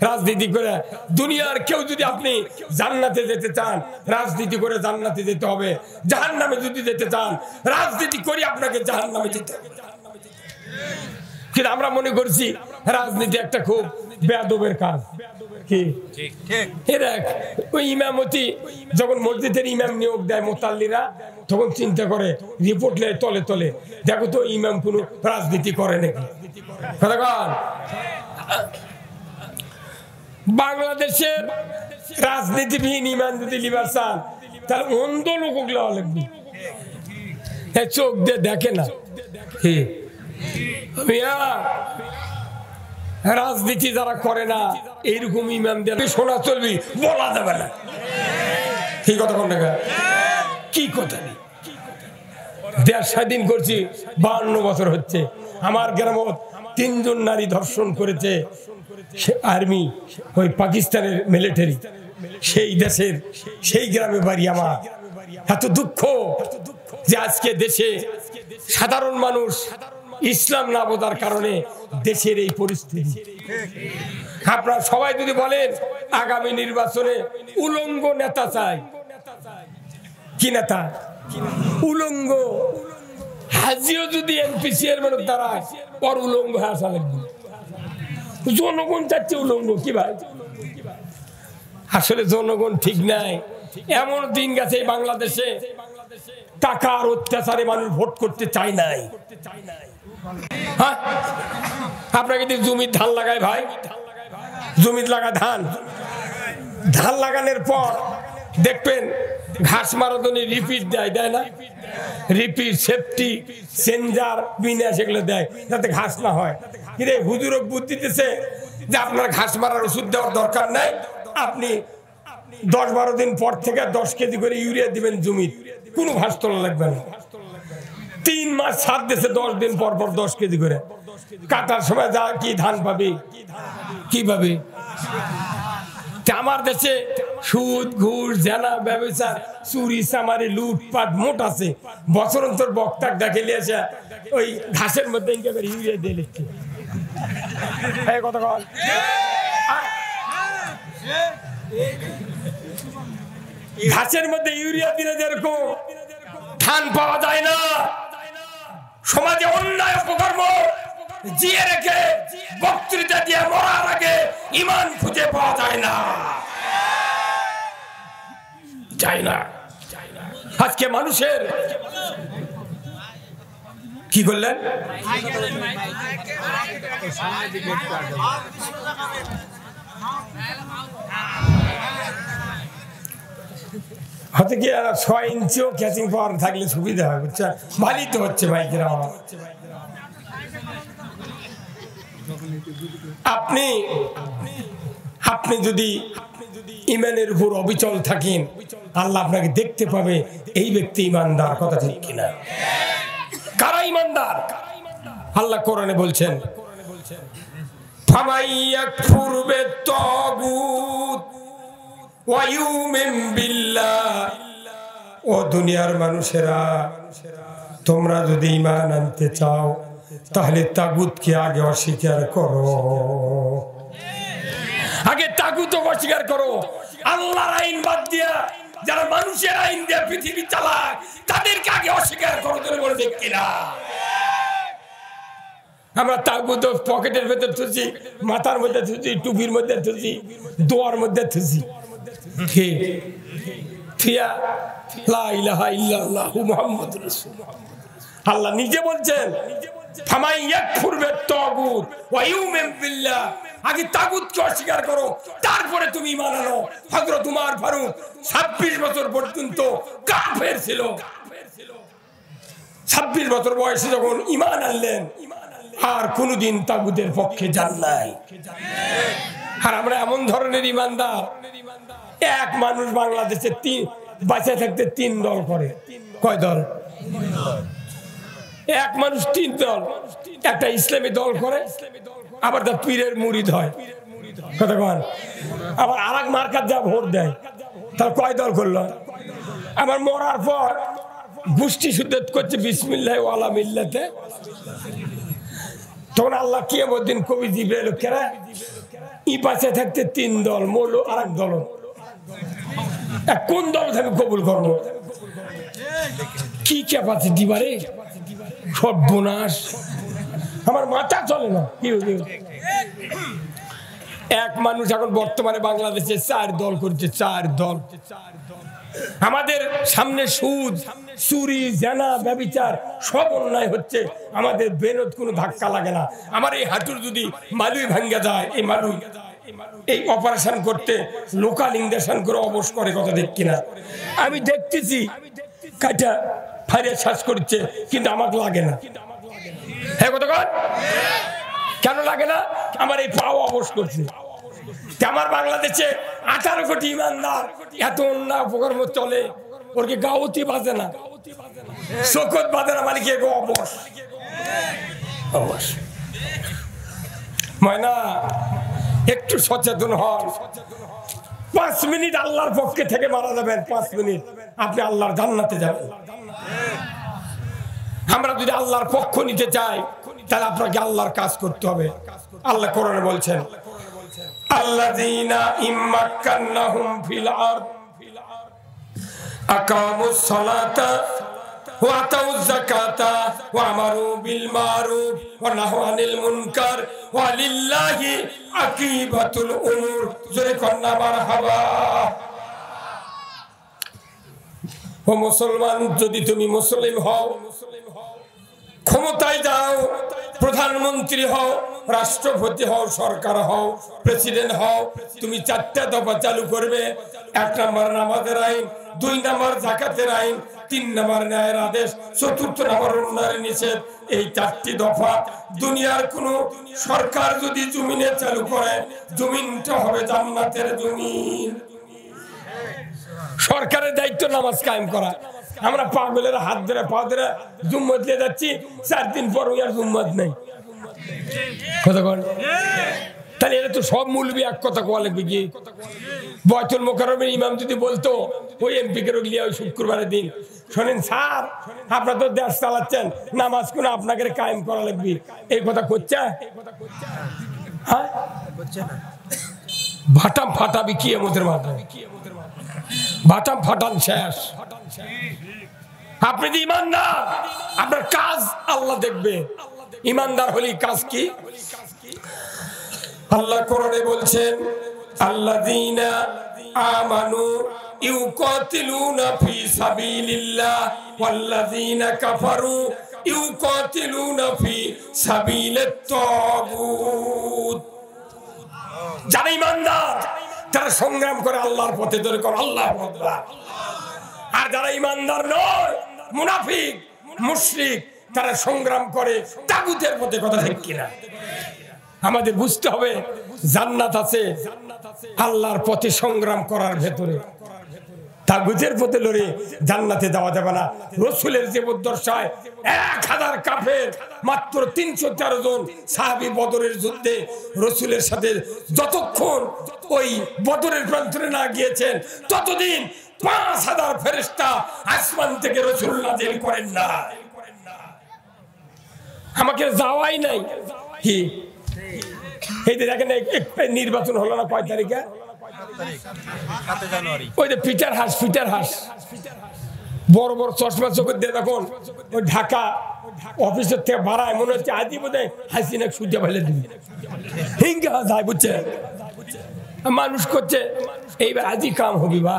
রাজনীতি করে দুনিয়ার কেউ যদি আপনি জান্নাতে যেতে চান, রাজনীতি করে জান্নাতে যেতে হবে। জাহান্নামে যদি যেতে চান, রাজনীতি করি আপনাকে জাহান্নামে যেতে হবে। কিন্তু আমরা মনে করছি রাজনীতি একটা খুব বেয়াদবের কাজ। কি দেখ, ওই ইমামতি যখন মসজিদের ইমাম নিয়োগ দেয় মোতাল্লিরা, তখন চিন্তা করে রিপোর্ট নেয় তলে তলে, দেখো তো ইমাম কোন রাজনীতি করে নাকি। বাংলাদেশের রাজনীতিবিহীন ইমাম যদি লিবার চান, তাহলে অন্ধ লোক লাগবে, চোখ দিয়ে দেখে না। রাজনীতি যারা করে না, এইরকম ইমামদের শোনা চলবি, বলা যাবে না। কি কথা কোন টাকা, কি কথা নেই। দেশ স্বাধীন করছি 52 বছর হচ্ছে, আমার গ্রামত 3 জন নারী ধর্ষণ করেছে আর্মি, ওই পাকিস্তানের মিলিটারি, সেই দেশের সেই গ্রামে বাড়ি আমার। এত দুঃখ যে আজকে দেশে সাধারণ মানুষ ইসলাম না বোঝার কারণে দেশের এই পরিস্থিতি। আপনারা সবাই যদি বলেন আগামী নির্বাচনে উলঙ্গ নেতা চাই, কি নেতা? উলঙ্গ। হাজিও যদি এমপি চেয়ারম্যান দাঁড়ায়, পর উলঙ্গ হাসা লাগবে। জনগণ চাচ্ছে উলঙ্গ। কি ভাই, আসলে জনগণ ঠিক নাই। এমন দিন গেছে বাংলাদেশে, টাকার অত্যাচারে মানুষ ভোট করতে চায় নাই। আপনাকে যদি জমির ধান লাগায় ভাই, জমির লাগায় ধান, ধান লাগানোর পর দেখবেন ঘাস মারার জন্য রিপিট দেয় না? রিপিট, সেফটি, সেন্সার, বিন্যাস এগুলো দেয় যাতে ঘাস না হয়। কিরে হুজুর বুদ্ধি দিতেছে যে আপনার ঘাস মারার ওষুধ দেওয়ার দরকার নাই, আপনি 10-12 দিন পর থেকে 10 কেজি করে ইউরিয়া দিবেন জমির, কোনো ঘাস তোলা লাগবে না। 3 মাস সার দিয়েছে, 10 দিন পর পর 10 কেজি করে। কাটার সময় যা কি ধান পাবে, কি পাবে? আমার দেশে সুদ, ঘুষ, জেনা, ব্যবচার, চুরি, চামারি, লুটপাট মোট আছে। বছর অন্তর বক্তাক দেখে নিয়ে আসে ওই ঘাসের মধ্যে ইউরিয়া দিয়ে লিখছে। কথা বল, ঘাসের মধ্যে ইউরিয়া দিলে যেরকম ধান পাওয়া যায় না, সমাজে অন্যায় অপকর্ম জিয়ে রেখে বক্তৃতা দিয়ে মরার আগে ঈমান খুঁজে পাওয়া যায় না। আজকে মানুষের কি করলেন? হয়তো কি 6 ইঞ্চিও ক্যাচিং পাওয়ার থাকলে সুবিধা হয়, বুঝছেন? ভালোই তো হচ্ছে ভাইকেরা। আপনি যদি ইমানের উপর অবিচল থাকেন, আল্লাহ আপনাকে দেখতে পাবে এই ব্যক্তি ইমানদার। কথা ঠিক কিনা? কারা ইমানদার? আল্লাহ কোরআনে বলছেন, ফামাইয়াকফুর বিত্তাগুত ওয়া ইউমিন বিল্লাহ। ও দুনিয়ার মানুষেরা, তোমরা যদি ঈমান আনতে চাও তাহলে তাগুতকে আগে অস্বীকার করো। আগে তাগুত অস্বীকার করো। আল্লাহর আইন বাদ দিয়া যারা মানুষের আইন দিয়ে পৃথিবী চালায়, তাদেরকে আগে অস্বীকার করো। বলে দেখ কিনা আমরা তাগুত পকেটের ভেতর থুছি, মাথার মধ্যে থুছি, টুপির মধ্যে থুছি, দোয়ার মধ্যে থুছি। লা ইলাহা ইল্লাল্লাহু মুহাম্মাদুর রাসূলুল্লাহ। আল্লাহ নিজে বলছেন, ফামাইয়াকফুর বিত্তাগুত ওয়া ইউমিন বিল্লাহ। আগে তাগুত তাগুতকে অস্বীকার করো, তারপরে তুমি ঈমান আনো। হযরত উমর ফারুক 26 বছর পর্যন্ত কাফের ছিল। 26 বছর বয়সে যখন ঈমান আনলেন আর কোনদিন তাগুতের পক্ষে যান নাই। আর আমরা এমন ধরনের ঈমানদার, এক মানুষ বাংলাদেশে বাঁচে থাকতে 3 দল করে। কয় দল? এক মানুষ 3 দল। একটা ইসলামী দল করে, আবার তার পীরের মুরিদ হয়, কথা কন। আবার আরেক মার্কার যা ভোট দেয়, তার কয় দল করলো? আবার মরার পর গোষ্ঠী সুদ্দেত করছে বিসমিল্লাহ ওয়ালা মিল্লাতে। তখন আল্লাহ কিয়ামতের দিন কবি জিবরাইল কেরা ই বাঁচে থাকতে 3 দল, মরলো আরেক দল। কোন দল আমি কবুল করবো? কি ক্যাপাসিটি বারে, সর্বনাশ, আমার মাথা চলে না। এক মানুষ এখন বর্তমানে বাংলাদেশে 4 দল করছে, 4 দল। আমাদের সামনে সুদ, চুরি, জেনা, ব্যভিচার সব অন্যায় হচ্ছে, আমাদের ব্রেনত কোনো ধাক্কা লাগে না। আমার এই হাঁটুর যদি মালুই ভাঙ্গা যায়, এই মালুই এই অপারেশন করতে লোকাল ইঞ্জেকশন করে অবশ করে, কথা দেখ কিনা? আমি দেখতেছি কাটা ফাইরে শ্বাস করছে, কিন্তু আমাকে লাগে না। হ্যাঁ কথা কন, কেন লাগে না? আমার এই পাও অবশ করছে। আমার বাংলাদেশে 18 কোটি ইমানদার, এত অন্যায় অপকর্ম চলে, ওর কি গাউতি বাজে না, শোকত বাজে না, মানে কি অবশ অবশ। ময়না একটু সচেতন হন। 5 মিনিট আল্লাহর পক্ষে থেকে মারা যাবেন, 5 মিনিট আপনি আল্লাহর জান্নাতে যাবেন। আমরা যদি আল্লাহর পক্ষ নিতে চাই, তাহলে আপনাকে আল্লাহর কাজ করতে হবে। আল্লাহ কোরআনে বলছেন, আল্লাযীনা ইম্মাক্কান্নাহুম ফিল আরদ আকামুস সালাতা ওয়া আতাউয যাকাতা ওয়া আমারু বিল মারুফ ওয়া নাহু আনিল মুনকার ওয়া লিল্লাহি আকিবাতুল উমুর। জোরে কন্না মারহাবা। ও মুসলমান, যদি তুমি মুসলিম হও, ক্ষমতায় যাও, প্রধানমন্ত্রী হও, রাষ্ট্রপতি হও, সরকার হও, প্রেসিডেন্ট হও, তুমি 4টা দফা চালু করবে। 1 নম্বর নামাজের আইন, 2 নম্বর যাকাতের আইন, 3 নম্বর ন্যায়ের আদেশ, 4র্থ নম্বর অন্যায়ের নিষেধ। এই 4টি দফা দুনিয়ার কোন সরকার যদি জমিনে চালু করে, জমিনটা হবে জান্নাতের জমিন। সরকারের দায়িত্ব নামাজ কায়েম করা। আমরা পাগলের হাত ধরে পা ধরে জুম্মত নিয়ে যাচ্ছি, 4 দিন পর আর জুম্মত নেই, কথা বল। তাহলে এটা তো সব মূলবি এক কথা কোয়া লাগবে কি? বয়তুল মোকাররমের ইমাম যদি বলতো ওই এমপি কে রগলিয়া ওই শুক্রবারের দিন, শোনেন স্যার, আপনারা তো দেশ চালাচ্ছেন, নামাজ কোন আপনাকে কায়েম করা লাগবে, এই কথা করছে? হ্যাঁ, ভাটাম ফাটাবি কি আমাদের মাথায়, ভাটাম ফাটান শেষ। আপনি যে ইমানদার, আপনার কাজ আল্লাহ দেখবে। ইমানদার হলে কাজ কি? আল্লাহ কোরআনে বলছেন, আল্লাযীনা আমানু ইউকাতিলুনা ফি সাবিলিল্লাহ ওয়াল্লাযীনা কাফারু ইউকাতিলুনা ফি সাবিলিত তাগুত। যারা ইমানদার তারা সংগ্রাম করে আল্লাহর পথে, ধরে করে আল্লাহ। আর যারা ইমানদার নয়, মুনাফিক, মুশরিক, তারা সংগ্রাম করে তাগুতের পথে, কথা ঠিক কিনা? আমাদের বুঝতে হবে জান্নাত আছে আল্লাহর পথে সংগ্রাম করার ভেতরে। তাগুতের পথে লড়ে জান্নাতে যাওয়া যাবে না। রাসূলের জীবদ্দশায় 1000 কাফের, মাত্র 313 জন সাহাবী বদরের যুদ্ধে রাসূলের সাথে যতক্ষণ ওই বদরের প্রান্তরে না গিয়েছেন, ততদিন 5000 ফেরেশতা আসমান থেকে রাসূল নাযিল করেন না। আমাকে যাওয়াই নাই। কি এই যে দেখেন, নির্বাচন হলো না কয় তারিখে? ওই যে পিটার হাস বড় বড় চশমা চোখের দিয়ে দেখুন, ওই ঢাকা অফিসের থেকে বাড়ায়, মনে হচ্ছে আজই বোধ হয় হাসিনা সুজা ফেলে দিবি, হিংকে যায়, বুঝছে? মানুষ করছে এইবার আজই কাম হবি বা,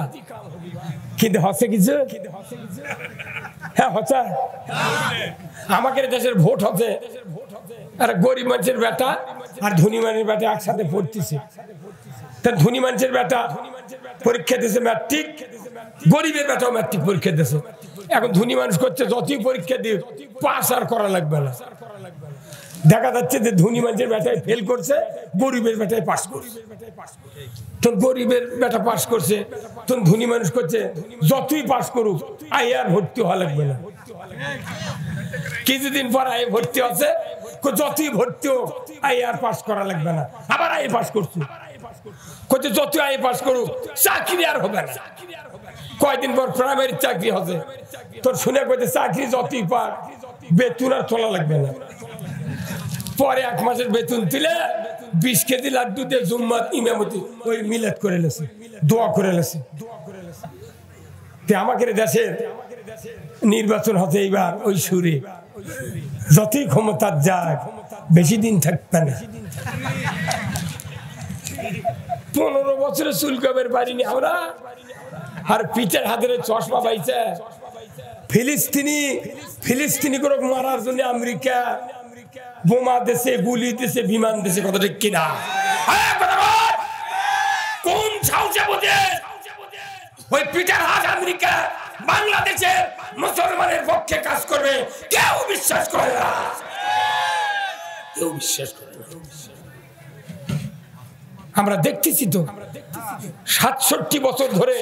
কিন্তু হচ্ছে কিছু? হ্যাঁ হচ্ছে। আমাদের দেশের ভোট হচ্ছে, আর গরিব মানুষের বেটা আর ধনী মানুষের বেটা একসাথে পড়তেছে। তার ধনী মানুষের বেটা পরীক্ষা দিয়েছে ম্যাট্রিক, গরিবের বেটাও ম্যাট্রিক পরীক্ষা দিয়েছে। এখন ধনী মানুষ করছে যতই পরীক্ষা দিয়ে পাস আর করা লাগবে না। দেখা যাচ্ছে যে ধনী মানুষের বেটায় ফেল করছে, গরিবের বেটায় পাস করছে। তোর গরিবের বেটা পাস করছে, তোর ধনী মানুষ করছে যতই পাস করুক আই আর ভর্তি হওয়া লাগবে না। কিছুদিন পর আই ভর্তি আছে, যতই ভর্তি হোক আই আর পাস করা লাগবে না। আবার আই পাস করছে, করছে যতই আই পাস করুক চাকরি আর হবে না। কয়দিন পর প্রাইমারি চাকরি হবে, তোর শুনে করছে চাকরি যতই পার বেতন আর তোলা লাগবে না। পরে 1 মাসের বেতন তুলে 20 কেজি লাড্ডু দিয়ে জুম্মাত ইমামতি ওই মিলাদ করে লেছে, দোয়া করে লেছে। আমাদের দেশের নির্বাচন হতে এইবার ওই সুরে যতই ক্ষমতার যাক বেশি দিন থাকবে না। 15 বছরের চুলকাবের পারিনি আমরা, আর পিঠের হাতের চশমা পাইছে। ফিলিস্তিনি করে মারার জন্য আমেরিকা বোমা দেশে, গুলি দেশে, বিমান দেশে, কথা ঠিক কিনা? কোন সাহসে বোঝে ওই পিটার হাত আমেরিকা বাংলাদেশের মুসলমানের পক্ষে কাজ করবে? কেউ বিশ্বাস করে না, কেউ বিশ্বাস করে না। আমরা দেখতেছি তো 67 বছর ধরে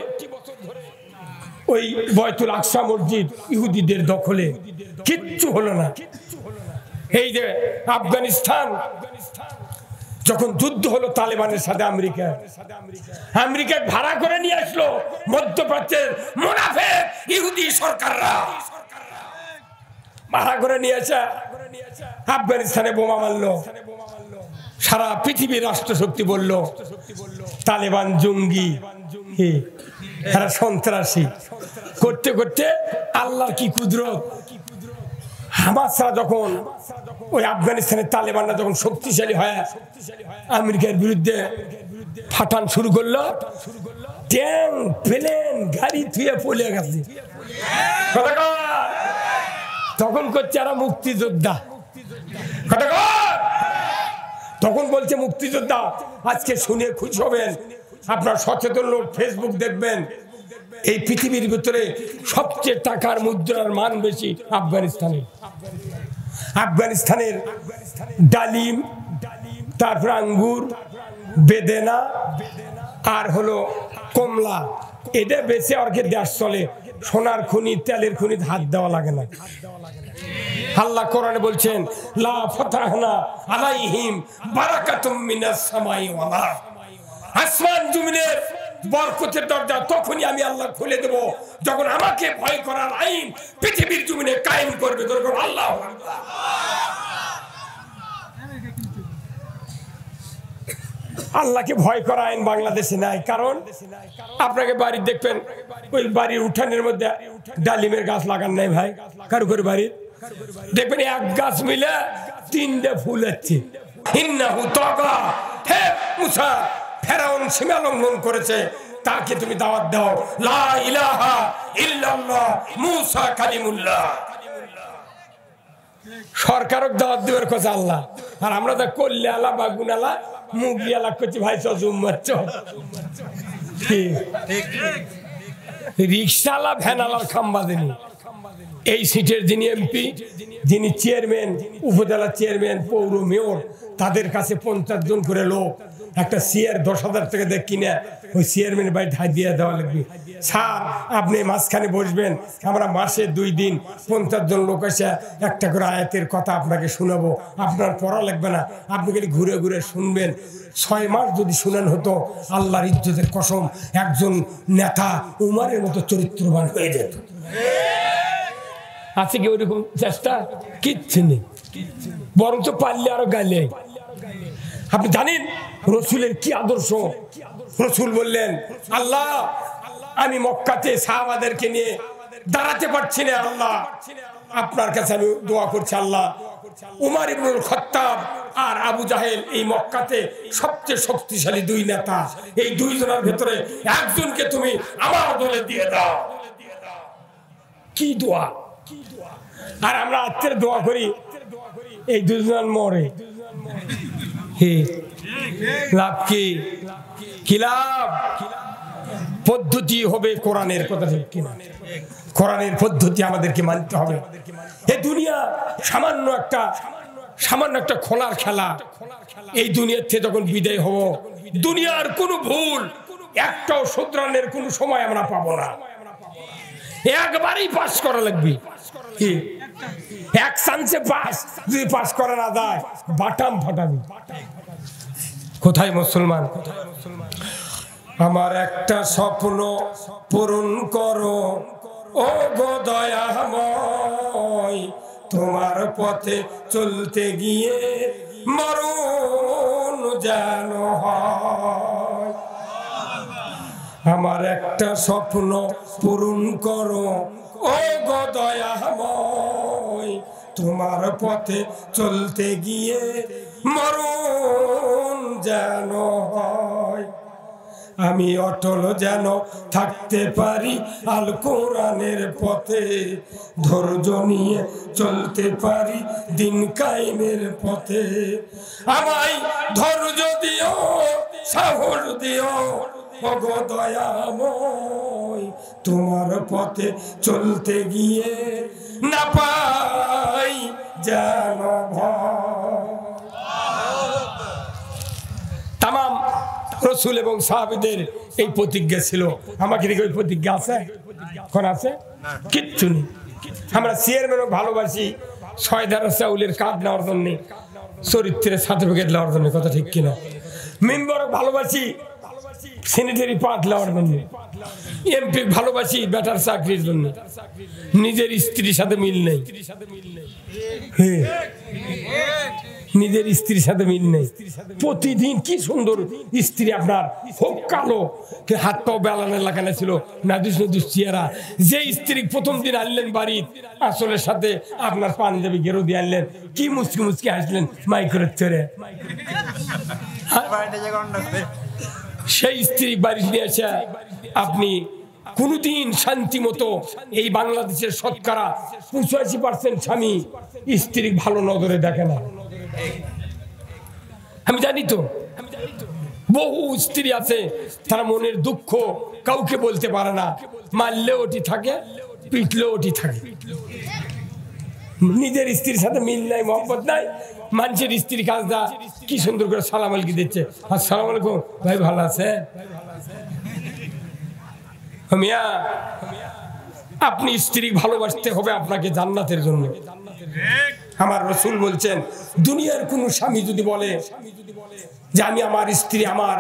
ওই বয়তুল আকসা মসজিদ ইহুদিদের দখলে, কিচ্ছু হলো না। এই যে আফগানিস্তান যখন যুদ্ধ হলো তালেবানের সাথে, আমেরিকা ভাড়া করে নিয়ে আসলো মধ্যপ্রাচ্যের মুনাফিক ইহুদি সরকাররা, ভাড়া করে নিয়ে আসা আফগানিস্তানে বোমা মারলো। সারা পৃথিবীর রাষ্ট্রশক্তি বলল তালেবান জঙ্গি, এরা সন্ত্রাসী। করতে করতে আল্লাহর কি কুদরত, হামাসরা যখন ওই আফগানিস্তানের তালেবানরা যখন শক্তিশালী হয় আমেরিকার বিরুদ্ধে ফাটান শুরু করলো, ট্যাঙ্ক প্লেন গাড়ি থুয়ে পড়ে গেছে। তখন করছে এরা মুক্তিযোদ্ধা, তখন বলছে মুক্তিযোদ্ধা। আজকে শুনে খুশি হবেন, আপনার সচেতন লোক ফেসবুক দেখবেন, এই পৃথিবীর ভিতরে সবচেয়ে টাকার মুদ্রার মান বেশি আফগানিস্তানের ডালিম, তারপর আঙ্গুর, বেদেনা আর হলো কমলা, এটা বেশি অর্ঘের দেশ চলে। সোনার খনি, তেলের খনি হাত দেওয়া লাগে না। আল্লাহ কোরআনে বলছেন লা ফাতাহনা আলাইহিম বারাকাতুম মিনাস সামাই ওয়াল আরদ, আসমান জমিনের বরকতের দরজা তখনই আমি আল্লাহ খুলে দেব যখন আমাকে ভয় করার আইন পৃথিবীর জমিনে কায়েম করবে। আল্লাহু আকবার। আল্লাহকে ভয় করা আইন বাংলাদেশে নাই। কারণ আপনাকে বাড়ি দেখবেন ওই বাড়ির উঠানের মধ্যে ডালিমের গাছ লাগান নাই ভাই, কারো করে বাড়ির দেখবেন এক গাছ মিলে 3টে ফুল হচ্ছে। ইন্নাহু তাগা, হে মুসা ফেরাউন সীমা লঙ্ঘন করেছে, তাকে তুমি দাওয়াত দাও লা ইলাহা ইল্লাল্লাহ মুসা কালিমুল্লাহ। সরকারক দাওয়াত দেওয়ার কথা আল্লাহ, আর আমরা তো কল্লে আলা বাগুন আলা মুগলি আলা করছি ভাই চুম্মাচ্ছ। রিক্সাওয়ালা ভ্যানালার খাম্বা দেনি। এই সিটের যিনি এমপি, যিনি চেয়ারম্যান, উপজেলা চেয়ারম্যান, পৌর মেয়র, তাদের কাছে 50 জন করে লোক একটা চেয়ার 10,000 টাকা দিয়ে কিনে ওই চেয়ারম্যানের বাড়ি ঢাই দিয়ে দেওয়া লাগবে। স্যার আপনি মাঝখানে বসবেন, আমরা মাসে 2 দিন 50 জন লোক এসে একটা করে আয়াতের কথা আপনাকে শোনাবো, আপনার পড়া লাগবে না, আপনি খালি ঘুরে ঘুরে শুনবেন। 6 মাস যদি শুনান হতো, আল্লাহর ইজ্জতের কসম একজন নেতা উমারের মতো চরিত্রবান হয়ে যেত। আছে কি ওইরকম চেষ্টা? কিচ্ছু নেই, বরঞ্চ পারলে আরো গালে। আপনি জানেন রসুলের কি আদর্শ? রসুল বললেন আল্লাহ আমি মক্কাতে সাহাবাদেরকে নিয়ে দাঁড়াতে পারছি না, আল্লাহ আপনার কাছে আমি দোয়া করছি, আল্লাহ উমর ইবনুল খাত্তাব আর আবু জাহেল এই মক্কাতে সবচেয়ে শক্তিশালী 2 নেতা, এই 2 জনের ভেতরে একজনকে তুমি আমার দলে দিয়ে দাও। কি দোয়া! আর আমরা আজকের দোয়া করি এই 2 জন মরে, লাভ কি? কি লাভ? পদ্ধতি হবে কোরআনের, কথা ঠিক কিনা? কোরআনের পদ্ধতি আমাদেরকে মানতে হবে। এই দুনিয়া সামান্য একটা খোলার খেলা। এই দুনিয়ার থেকে যখন বিদায় হব, দুনিয়ার কোনো ভুল একটাও শুধরানোর কোনো সময় আমরা পাবো না। একবারই পাস করা লাগবে। এক চান্সে পাস, যদি পাস করা না যায় বাটাম ফাটাবি। কোথায় মুসলমান? আমার একটা স্বপ্ন পূরণ করো ও গো দয়াময়, তোমার পথে চলতে গিয়ে মরণ যেন হয়। আমার একটা স্বপ্ন পূরণ করো ও গো দয়াময়, তোমার পথে চলতে গিয়ে মরণ যেন হয়। আমি অটল যেন থাকতে পারি আল কোরআনের পথে, ধৈর্য নিয়ে চলতে পারি দিন কায়েমের পথে। আমায় ধৈর্য দিও, সাহস দিও ও গো দয়াময়, তোমার পথে চলতে গিয়ে না পাই যেন ভয়। তামাম রাসূল এবং সাহাবীদের এই প্রতিজ্ঞা ছিল। আমাকে দেখে ওই প্রতিজ্ঞা আছে? কোন আছে? কিচ্ছু নেই। আমরা চেয়ারম্যানও ভালোবাসি ছয়দার চাউলের কার্ড নেওয়ার জন্য, চরিত্রের সার্টিফিকেট নেওয়ার জন্য, কথা ঠিক কিনা? মেম্বারও ভালোবাসি স্যানিটারি পার্ট নেওয়ার জন্য, এমপি ভালোবাসি বেটার চাকরির জন্য। নিজের স্ত্রীর সাথে মিল নেই, নিজের স্ত্রীর সাথে মিল নেই। প্রতিদিন কি সুন্দর স্ত্রী আপনার, হোক কালো, হাত পাও বেলানের লাগানো ছিল, নাদুস নাদুস চেহারা। যে স্ত্রী প্রথম দিন আনলেন বাড়ির, আসলের সাথে আপনার পাঞ্জাবি গেরো দিয়ে আনলেন, কি মুচকি মুচকি আসলেন মাইক্রোর চড়ে। সেই স্ত্রী বাড়ি নিয়ে এসে আপনি কোনদিন শান্তি মতো, এই বাংলাদেশের শতকরা 85% স্বামী স্ত্রী ভালো নজরে দেখে না। আমি জানি তো, বহু স্ত্রী আছে তারা মনের দুঃখ কাউকে বলতে পারে না, মারলেও ওটি থাকে, পিটলেও ওটি থাকে। নিজের স্ত্রীর সাথে মিল নাই, মহব্বত নাই। মানুষের স্ত্রী কাজটা কি সুন্দর করে সালাম আলাইকুম দিচ্ছে, আসসালামু আলাইকুম ভাই, ভালো আছে? মিয়া, আপনি স্ত্রী ভালোবাসতে হবে আপনাকে জান্নাতের জন্য। আমার রাসূল বলছেন, দুনিয়ার কোন স্বামী যদি বলে যে আমি আমার স্ত্রী আমার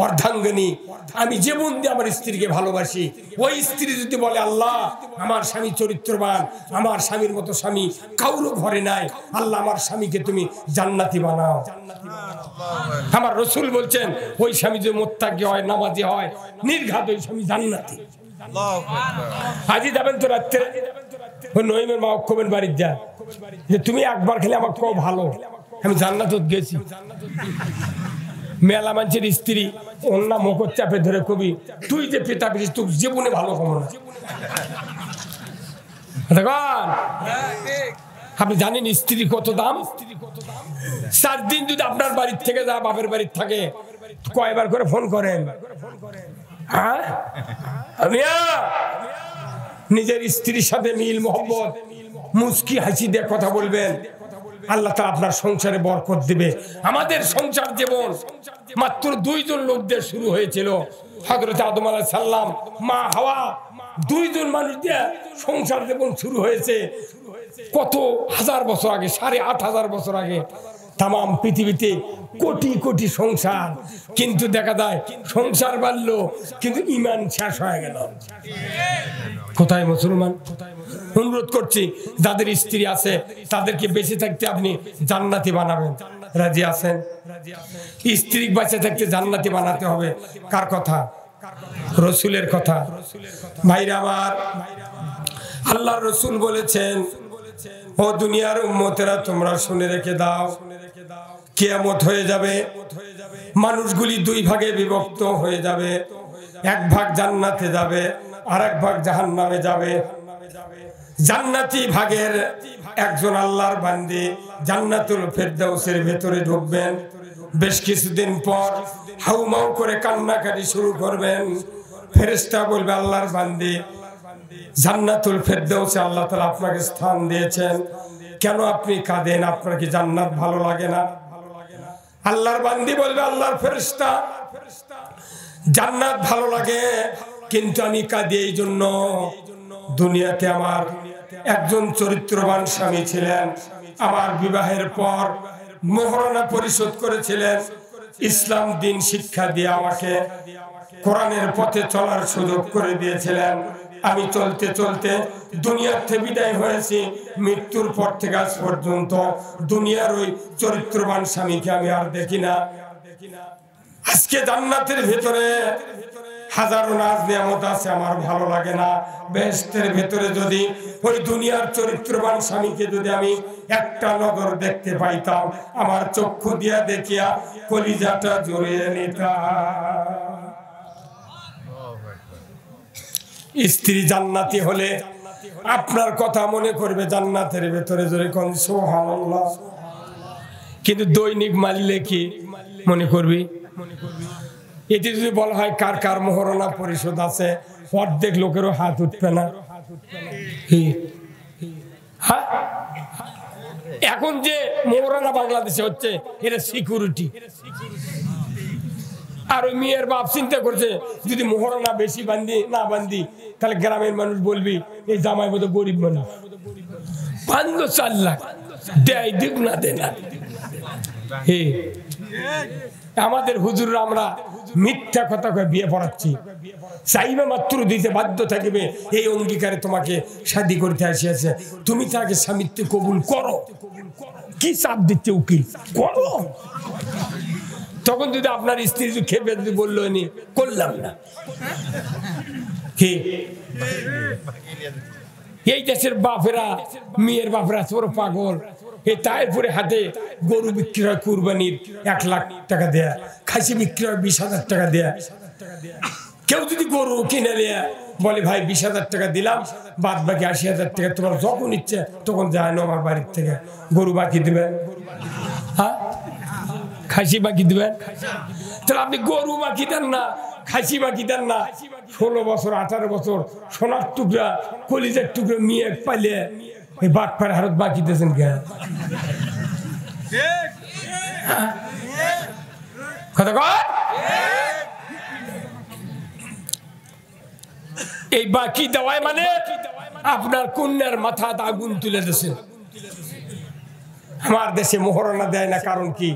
অর্ধাঙ্গিনী, আমি জীবন দিয়ে আমার স্ত্রীকে ভালোবাসি, ওই স্ত্রী যদি বলে আল্লাহ আমার স্বামী চরিত্রবান, আমার স্বামীর মতো স্বামী কাউরো ঘরে নাই, আল্লাহ আমার স্বামীকে তুমি জান্নাতি বানাও। আমার রাসূল বলছেন ওই স্বামী যদি মুত্তাকি হয়, নামাজি হয়, নির্ঘাত ওই স্বামী জান্নাতি। আজই যাবেন তো রাত্রে, ওই নইমের মা অক্ষবের বাড়ির যা, যে তুমি একবার খেলে আমার কো ভালো, আমি জান্নাত গেছি। মেলা মানুষের স্ত্রী অন্য মুখর চাপে ধরে কবি, তুই যে পেটা পেয়েছিস তোর জীবনে ভালো কমো না। আপনি জানেন স্ত্রী কত দাম? 4 দিন যদি আপনার বাড়ির থেকে যা বাপের বাড়ির থাকে, কয়বার করে ফোন করেন? হ্যাঁ, নিজের স্ত্রীর সাথে মিল মহব্বত, মুস্কি হাসি দিয়ে কথা বলবেন, আল্লাহ তাআলা আপনার সংসারে বরকত দিবে। আমাদের সংসার জীবন মাত্র 2 জন লোক দিয়ে শুরু হয়েছিল, হযরত আদম আলাইহিস সালাম, মা হাওয়া, 2 জন মানুষ দিয়ে সংসার জীবন শুরু হয়েছে। কত হাজার বছর আগে, 8500 বছর আগে। তাম পৃথিবীতে কোটি কোটি সংসার, কিন্তু দেখা যায় সংসার বাড়লো কিন্তু ঈমান শেষ হয়ে গেল। কোথায় মুসলমান? অনুরোধ করছি যাদের স্ত্রী আছে তাদেরকে বেঁচে থাকতে আপনি জান্নাতি বানাবেন। রাজি আছেন? স্ত্রী বেঁচে থাকতে জান্নাতি বানাতে হবে। কার কথা? রাসূলের কথা। ভাইরা আমার, আল্লাহর রাসূল বলেছেন, ও দুনিয়ার উম্মতেরা তোমরা শুনে রেখে দাও, কিয়ামত হয়ে যাবে, মানুষগুলি 2 ভাগে বিভক্ত হয়ে যাবে। এক ভাগ জান্নাতে যাবে, আর এক ভাগ জাহান্নামে যাবে। জান্নাতি ভাগের একজন আল্লাহর বান্দী জান্নাতুল ফেরদাউসের ভেতরে ঢুকবেন, বেশ কিছুদিন পর হাউমাউ করে কান্নাকাটি শুরু করবেন। ফেরেশতা বলবে, আল্লাহর বান্দী, জান্নাতুল ফেরদাউসে আল্লাহ তাআলা আপনাকে স্থান দিয়েছেন, কেন আপনি কাঁদেন? আপনার কি জান্নাত ভালো লাগে না? আল্লাহর বান্দী বলবে, আল্লাহর ফেরেশতা, জান্নাত ভালো লাগে, কিন্তু আমি কাঁদি এই জন্য, দুনিয়াতে আমার একজন চরিত্রবান স্বামী ছিলেন, আমার বিবাহের পর মোহরানা পরিশোধ করেছিলেন, ইসলাম দিন শিক্ষা দিয়ে আমাকে কোরআনের পথে চলার সুযোগ করে দিয়েছিলেন। আমি চলতে চলতে দুনিয়ার থেকে বিদায় হয়েছি, মৃত্যুর পর থেকে আজ পর্যন্ত দুনিয়ার ওই চরিত্রবান স্বামীকে আমি আর দেখি না। আজকে জান্নাতের ভিতরে হাজারো নাজ নিয়ামত আছে, আমার ভালো লাগে না। বেহেশতের ভিতরে যদি ওই দুনিয়ার চরিত্রবান স্বামীকে যদি আমি একটা নজর দেখতে পাইতাম, আমার চক্ষু দিয়া দেখিয়া কলিজাটা জড়িয়ে নিতাম। স্ত্রী জান্নাতি হলে আপনার কথা মনে করবে জান্নাতের ভেতরে, জোরে কোন সুবহানাল্লাহ। কিন্তু দৈনিক মারলে কি মনে করবি? এটি যদি বলা হয় কার কার মোহরানা পরিশোধ আছে, অর্ধেক লোকেরও হাত উঠবে না। এখন যে মোহরানা বাংলাদেশে হচ্ছে, এটা সিকিউরিটি। আর ওই মেয়ের বাপ চিন্তা করছে, যদি মোহরানা বেশি না বান্ধি, তাহলে গ্রামের মানুষ বলবি এই জামাই মতো গরিব মানুষ, 5-4 লাখ দেয়, দিক না দে না। আমাদের হুজুররা আমরা মিথ্যা কথা কয়ে বিয়ে পড়াচ্ছি, চাইবে মাত্র দিতে বাধ্য থাকবে, এই অঙ্গীকারে তোমাকে শাদী করতে আসিয়াছে, তুমি তাকে স্বামীত্ব কবুল করো। কি চাপ দিচ্ছে উকিল, করো। তখন যদি আপনার স্ত্রী খেপে যদি বললো নি করলাম না, এই দেশের বাপেরা, মেয়ের বাপেরা ছোট পাগল। এই তাইপুরে হাতে গরু বিক্রয় কুরবানির 1 লাখ টাকা দেয়া, খাসি বিক্রয় 20,000 টাকা দেয়া। কেউ যদি গরু কিনে নিয়ে বলে ভাই 20,000 টাকা দিলাম, বাদ বাকি 80,000 টাকা তোমার যখন ইচ্ছে তখন যায় না আমার বাড়ির থেকে, গরু বাকি দিবেন, হ্যাঁ খাসি বাকি দিবেন। তাহলে আপনি গরু বাকি দেন না, খাসি বাকি দেন না, 16 বছর 18 বছর সোনার টুকরা কলিজার টুকরা মেয়ে পাইলে এই বাটপার হারত বাকি দিয়েছেন কে? কথা কয় এই বাকি দেওয়ায় মানে আপনার কন্যার মাথা আগুন তুলে দিয়েছেন। আমার দেশে মোহরানা দেয় না, কারণ কি?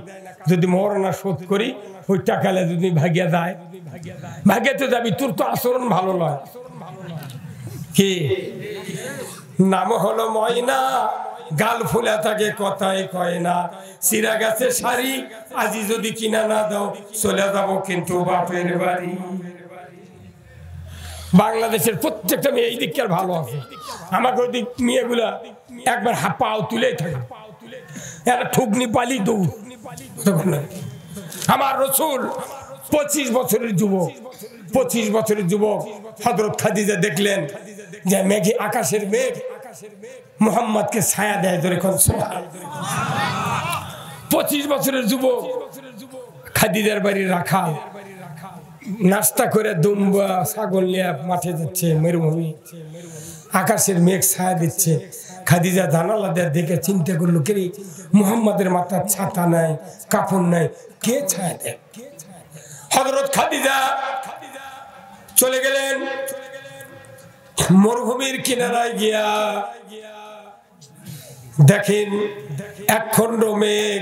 যদি মোহরানা শোধ করি ওই টাকালে যদি ভাগিয়া দেয়, ভাগিয়াতে যাবি, তোর তো আচরণ ভালো নয়। কি নাম হলো ময়না, গাল ফুলা থাকে কথাই কয় না, চিরা গাছে শাড়ি আজি যদি কিনা না দাও চলে যাবো কিন্তু বাপের বাড়ি। বাংলাদেশের প্রত্যেকটা মেয়ে এই দিককার ভালো আছে, আমাকে ওই দিক মেয়েগুলা একবার পাও তুলেই থাকে, ঠুকনি পালি দৌড়। আমার রসুল 25 বছরের যুবক, 25 বছরের যুবক হযরত খাদিজা দেখলেন যে মেঘে, আকাশের মেঘ মুহাম্মদকে ছায়া দেয়, ধরে 25 বছরের যুবক খাদিজার বাড়ির রাখাল, নাস্তা করে দুম্বা ছাগল নিয়ে মাঠে যাচ্ছে, মরুভূমি, আকাশের মেঘ ছায়া দিচ্ছে। খাদিজা জানালা দিয়ে দেখে চিন্তা করলো, কে মুহাম্মাদের মাথার ছাতা নাই, কাপড় নাই, কে ছায়া দেয়? হযরত খাদিজা চলে গেলেন মরুভূমির কিনারায় গিয়া দেখেন একখণ্ড মেঘ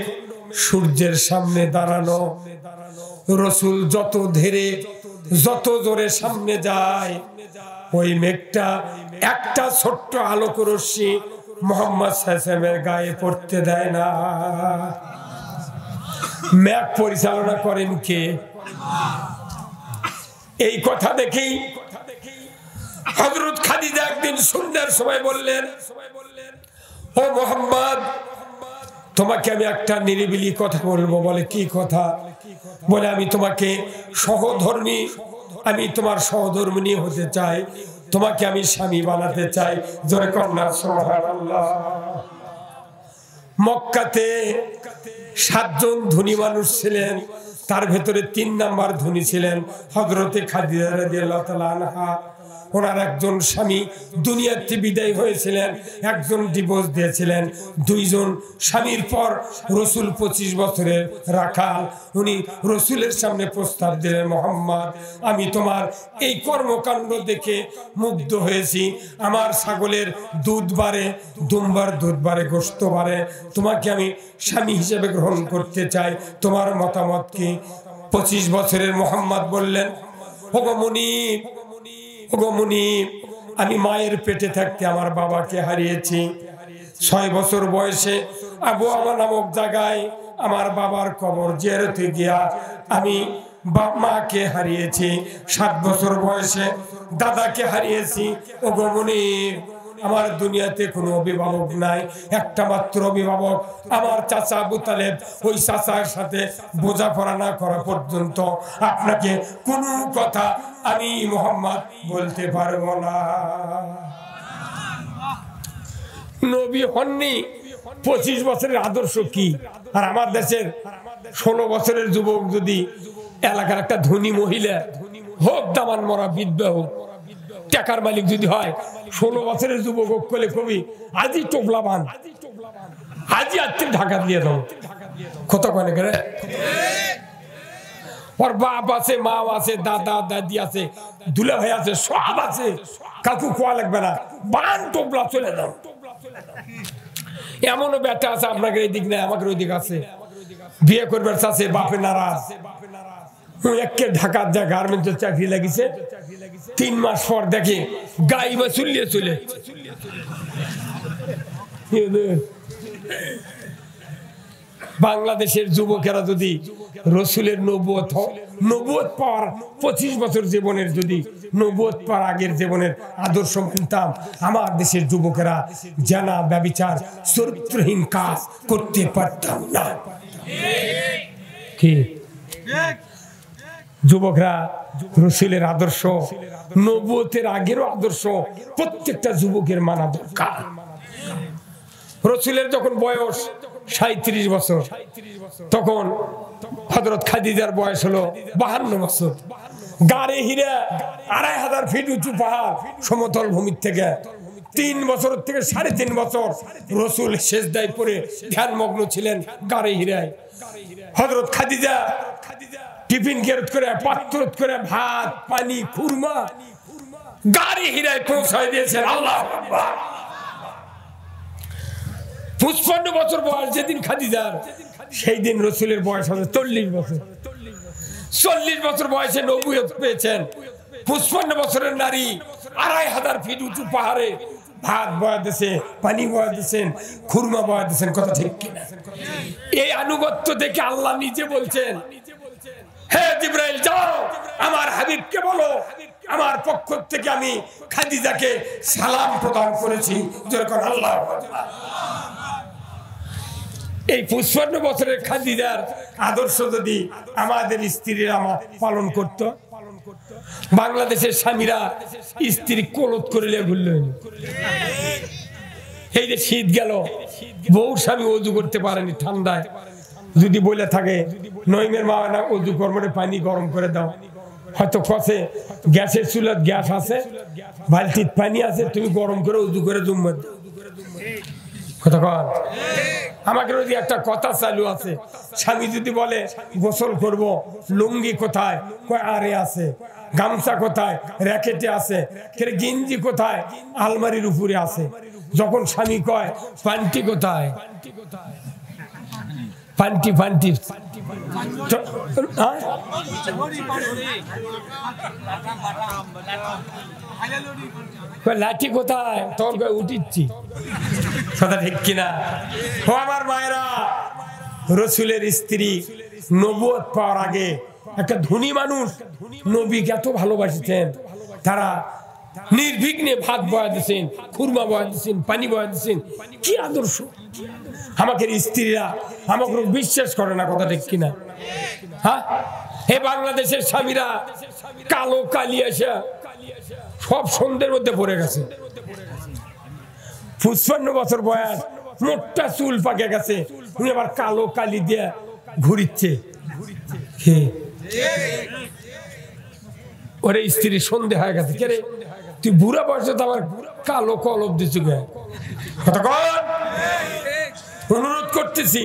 সূর্যের সামনে দাঁড়ানো। রসুল যত ধীরে যত জোরে সামনে যায়, ওই মেঘটা একটা ছোট্ট আলোক রশ্মি মুহাম্মদ সাল্লাল্লাহু আলাইহি ওয়াসাল্লামের গায়ে পড়তে দেয় না। মেঘ পরিচালনা করেন কে? এই কথা দেখেই হযরত খাদিজা একদিন সন্ধ্যার সময় বললেন, ও মুহাম্মদ, তোমাকে আমি একটা নিরিবিলি কথা বলবো। বলে কি কথা? বলে আমি তোমাকে সহধর্মী, আমি তোমার সহধর্মিণী হতে চাই, তোমাকে আমি স্বামী বানাতে চাই। জোরে কন্যা সুবহানাল্লাহ। মক্কাতে 7 জন ধনী মানুষ ছিলেন, তার ভেতরে 3 নাম্বার ধনী ছিলেন হযরতে খাদিজা রাদিয়াল্লাহু তাআলা আনহা। ওনার একজন স্বামী দুনিয়াতে বিদায় হয়েছিলেন, একজন ডিভোর্স দিয়েছিলেন। 2 জন স্বামীর পর রসুল 25 বছরের রাখাল, উনি রসুলের সামনে প্রস্তাব দিলেন, মোহাম্মদ আমি তোমার এই কর্মকাণ্ড দেখে মুগ্ধ হয়েছি। আমার ছাগলের দুধ বাড়ে, দুম্বার দুধ বাড়ে, গোশত বাড়ে, তোমাকে আমি স্বামী হিসেবে গ্রহণ করতে চাই, তোমার মতামত কি? 25 বছরের মোহাম্মদ বললেন, ওগো মুনিব, ওগো মুনিব, আমি মায়ের পেটে থাকতে আমার বাবাকে হারিয়েছি। 6 বছর বয়সে আবু আমা নামক জায়গায় আমার বাবার কবর জিয়ারতে গিয়া আমি মাকে হারিয়েছি। 7 বছর বয়সে দাদাকে হারিয়েছি। ওগো মুনিব, আমার দুনিয়াতে কোনো অভিভাবক নাই, একটা মাত্র অভিভাবক আমার চাচা আবু তালেব। ওই চাচার সাথে বোঝাপড়া না করা পর্যন্ত আপনাকে কোনো কথা আমি মোহাম্মদ বলতে পারবো না। নবী হননি, 25 বছরের আদর্শ কি? আর আমার দেশের 16 বছরের যুবক যদি এলাকার একটা ধনী মহিলা হোক, দামান মরা বিধবা হোক, টাকার মালিক যদি হয়, 16 বছরের যুবক করলে কবি আজই টোপলাবান, আজই আত্মীয় ঢাকা দিয়ে দাও। কত কনে করে ওর বাপ আছে, মা আছে, দাদা দাদি আছে, দুলা ভাই আছে, সব আছে, কাকু কোয়া লাগবে না, বান টোপলা চলে দাও। এমনও ব্যাটা আছে আপনাকে এই দিক নাই, আমাকে ওই দিক আছে, বিয়ে করবার আছে, বাপে নারাজ। একে ঢাকার যা গার্মেন্টসের চাকরি লাগিছে, 3 মাস পর দেখে গাই বা চুলিয়ে চলে। বাংলাদেশের যুবকেরা যদি রসুলের নবুয়ত পাওয়ার 25 বছর জীবনের যদি নবুয়ত পাওয়ার আগের জীবনের আদর্শ মানতাম, আমার দেশের যুবকেরা জানা ব্যভিচার চরিত্রহীন কাজ করতে পারতাম না। কি যুবকরা রসুলের আদর্শ, নবুয়তের আগেরও আদর্শ প্রত্যেকটা যুবকের মানা দরকার। রসুলের যখন বয়স 37 বছর, তখন হযরত খাদিজার বয়স হলো 52 বছর। গাড়ে হীরা 2500 ফিট উঁচু পাহাড় সমতল ভূমির থেকে 3 বছর থেকে 3.5 বছর রসুল সেজদায় পড়ে ধ্যানমগ্ন ছিলেন গাড়ে হীরায়। হযরত খাদিজা টিফিন কেরত করে, পাত্র করে ভাত, পানি, খুরমা গাড়ি হীরায় পৌঁছায় দিয়েছেন। আল্লাহু আকবার। 55 বছর বয়স যেদিন খাদিজার, সেই দিন রসুলের বয়স হবে 40 বছর। 40 বছর বয়সে নবুয়ত পেয়েছেন। 55 বছরের নারী 2500 ফিট উঁচু পাহাড়ে ভাত বয়া দিয়েছে, পানি বয়া দিয়েছেন, খুরমা বয়া দিয়েছেন। কথা ঠিক কিনা? এই আনুগত্য দেখে আল্লাহ নিজে বলছেন, হে জিবরাইল যাও আমার হাবিবকে বলো আমার পক্ষ থেকে আমি খাদিজাকে সালাম প্রদান করেছি। যেরকম আল্লাহু আকবার। এই 55 বছরের খাদিজার আদর্শ যদি আমাদের স্ত্রীরা পালন করত, বাংলাদেশের স্বামীরা স্ত্রী কোলত করিলে ভুললেন। এই যে শীত গেল, বউ স্বামী অজু করতে পারেনি ঠান্ডায়, যদি বলে থাকে নইমের মা না অজু কর্মে পানি গরম করে দাও, হয়তো কষে গ্যাসের চুলার গ্যাস আছে, বালতির পানি আছে, তুমি গরম করে উজু করে জুম্মা দাও। কথা কন। আমাকে যদি একটা কথা চালু আছে, স্বামী যদি বলে গোসল করব, লুঙ্গি কোথায়? কয় আরে আছে। গামছা কোথায়? র্যাকেটে আছে। গেঞ্জি কোথায়? আলমারির উপরে আছে। যখন স্বামী কয় পান্টি কোথায়? পান্টি পান্টি লাঠি কোথায়? তোর উঠিচ্ছি। কথা ঠিক কিনা? ও আমার মায়েরা, রসুলের স্ত্রী নবুয়ত পাওয়ার আগে একটা ধনী মানুষ নবীকে এত ভালোবাসিতেন, তারা নির্বিঘ্নে ভাত বয়া দিচ্ছেন, খুরমা বয়া দিচ্ছেন, পানি বয়া দিচ্ছেন। কি আদর্শ! আমাকে স্ত্রীরা আমাকে বিশ্বাস করে না। কথা ঠিক কিনা? হ্যাঁ, হে বাংলাদেশের স্বামীরা কালো কালিয়াসা সব সন্ধ্যের মধ্যে পড়ে গেছে। 55 বছর বয়স, মোটা চুল পাকে গেছে, উনি আবার কালো কালি দিয়ে ঘুরিচ্ছে। ওরে স্ত্রী সন্দেহ হয়ে গেছে, কে রে তুই বুড়া বয়সে তো আমার কালো কলব দিচ্ছ গে? অনুরোধ করতেছি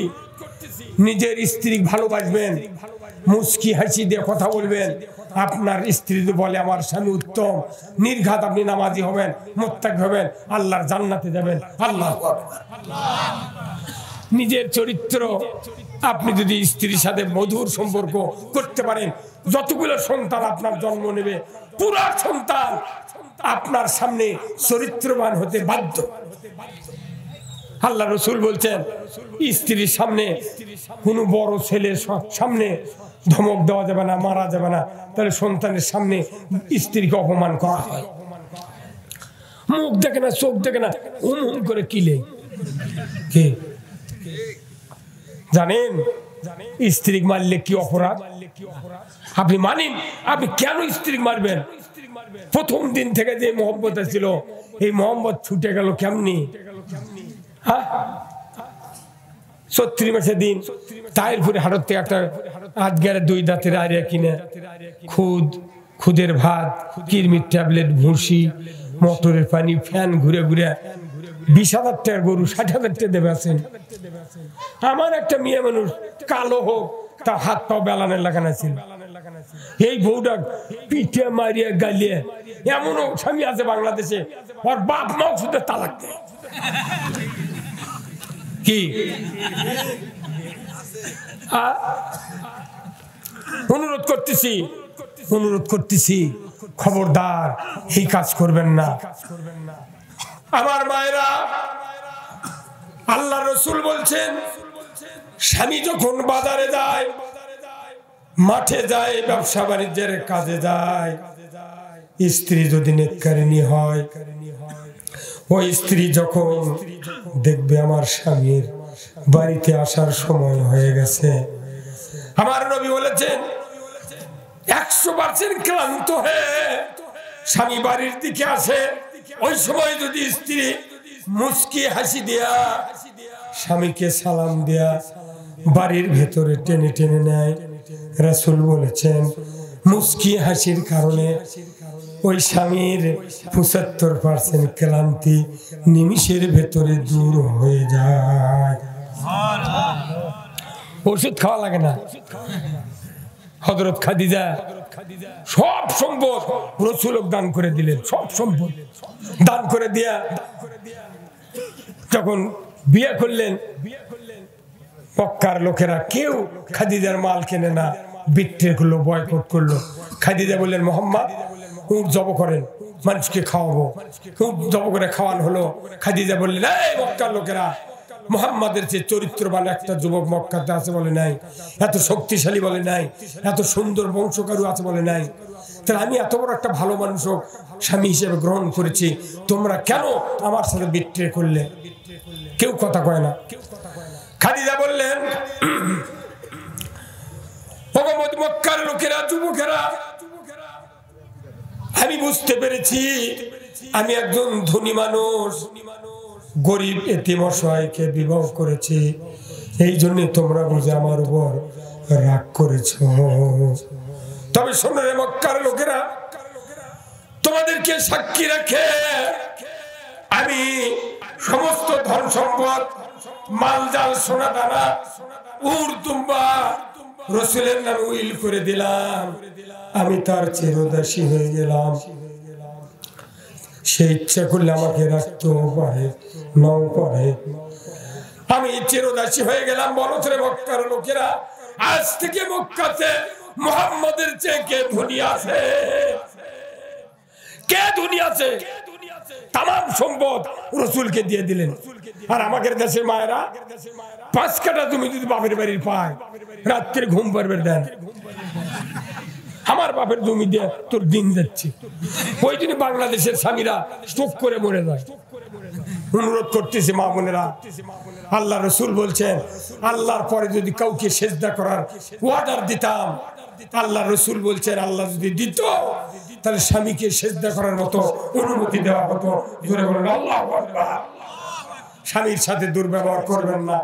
নিজের স্ত্রী ভালোবাসবেন, মুস্কি হাসি দিয়ে কথা বলবেন। আপনার স্ত্রী বলে আমার স্বামী উত্তম, নির্ঘাত আপনি নামাজি হবেন, মুত্তাকি হবেন, আল্লাহর জান্নাতে যাবেন। আল্লাহু আকবার। নিজের চরিত্র আপনি যদি স্ত্রীর সাথে মধুর সম্পর্ক করতে পারেন, যতগুলো সন্তান আপনার জন্ম নেবে পুরা সন্তান আপনার সামনে চরিত্রবান হতে বাধ্য। আল্লাহ রসুল বলছেন স্ত্রীর সামনে কোনো বড় ছেলের সামনে ধমক দেওয়া যাবে না, মারা যাবে না, তাহলে সন্তানের সামনে স্ত্রীকে অপমান করা হয়। মুখ দেখে না, চোখ দেখে না, হুম করে কিলে। কে জানেন স্ত্রী মারলে কি অপরাধ? আপনি মানেন? আপনি কেন স্ত্রী মারবেন? প্রথম দিন থেকে যে মোহব্বত ছিল, এই মোহব্বত ছুটে গেল কেমনি? ৩৬ মাসের দিন তাইরপুরে হাটত থেকে একটা আজকের 2 দাঁতের আরিয়া কিনে খুদের ভাত, কিরমির ট্যাবলেট, ভুসি, মোটরের পানি, ফ্যান ঘুরে ঘুরে 20,000 টাকার গরু 60,000 টাকা দেবে আছেন। আমার একটা মেয়ে মানুষ কালো হোক, তার হাত পাও বেলানের লাগানো ছিল। এই বউটা পিঠে মারিয়া গালিয়ে, এমনও স্বামী আছে বাংলাদেশে ওর বাপ মাও শুধু তালাক দেয়। কি অনুরোধ করতেছি খবরদার এই কাজ করবেন না। আমার মায়েরা, আল্লাহ রসুল বলছেন স্বামী যখন বাজারে যায়, মাঠে যায়, ব্যবসা বাণিজ্যের কাজে যায়, স্ত্রী যদি নেককারিনী হয়, ওই স্ত্রী যখন দেখবে আমার স্বামীর বাড়িতে আসার সময় হয়ে গেছে, আমার নবী বলেছেন 100% ক্লান্ত হয়ে স্বামী বাড়ির দিকে আসে, ওই সময় যদি স্ত্রী মুস্কি হাসি দিয়া স্বামীকে সালাম দিয়া বাড়ির ভেতরে টেনে টেনে নেয়, রাসূল বলেছেন মুস্কি হাসির কারণে ওই স্বামীর 75% ক্লান্তি নিমিষের ভেতরে দূর হয়ে যায়। ওষুধ খাওয়া লাগে না। হযরত খাদিজা সব সম্পদ রাসূল দান করে দিলেন, সব সম্পদ দান করে দিয়া যখন বিয়ে করলেন, মক্কার লোকেরা কেউ খাদিজার মাল কেনে না, বিক্রি করলো, বয়কট করলো। খাদিজা বললেন মুহাম্মদ উট জব করেন, মানুষকে খাওয়াবো। উট জব করে খাওয়ানো হলো। খাদিজা বললেন এই মক্কার লোকেরা, মুহাম্মাদের যে চরিত্রবান একটা যুবক মক্কাতে আছে বলে নাই, এত শক্তিশালী বলে নাই, এত সুন্দর বংশকারু আছে বলে নাই, তাহলে আমি এত বড় একটা ভালো মানুষ স্বামী হিসেবে গ্রহণ করেছি, তোমরা কেন আমার সাথে বিক্রি করলে? কেউ কথা কয় না। খাদিজা বললেন মক্কার লোকেরা, যুবকেরা, আমি বুঝতে পেরেছি আমি একজন ধনী মানুষ, গরিব এতিম অসহায়কে বিবাহ করেছি, এই জন্য তোমরা বুঝে আমার উপর রাগ করেছ। তবে শোনো রে মক্কার লোকেরা, তোমাদেরকে সাক্ষী রেখে আমি সমস্ত ধন সম্পদ, মালজাল, সোনা দানা, উট দুম্বা রাসূলের নামে উইল করে দিলাম। আমি তার চিরদাসী হয়ে গেলাম। সে ইচ্ছা করলে আমাকে রাখতেও পারে, নাও পারে। আমি চিরদাসী হয়ে গেলাম। বলো রে মক্কার লোকেরা, আজ থেকে মক্কাতে মুহাম্মাদের চেয়ে কে ধনী আছে? কে ধনী আছে? তামাম সম্পদ রাসূলকে দিয়ে দিলেন। আর আমাদের দেশের মায়েরা 5 কাঠা জমি যদি বাপের বাড়ির পায়, রাত্রে ঘুম পারবে দেন। আমার বাপের জমি দিয়ে তোর দিন যাচ্ছে। ওই জন্য বাংলাদেশের স্বামীরা স্ট্রোক করে মরে যায়। অনুরোধ করতেছি মা বোনেরা, আল্লাহ রসুল বলছেন আল্লাহর পরে যদি কাউকে সেজদা করার অর্ডার দিতাম, আল্লাহ রসুল বলছেন আল্লাহ যদি দিত তাহলে স্বামীকে সেজদা করার মতো অনুমতি দেওয়া হতো। জোরে বলেন আল্লাহু আকবার। স্বামীর সাথে দুর্ব্যবহার করবেন না।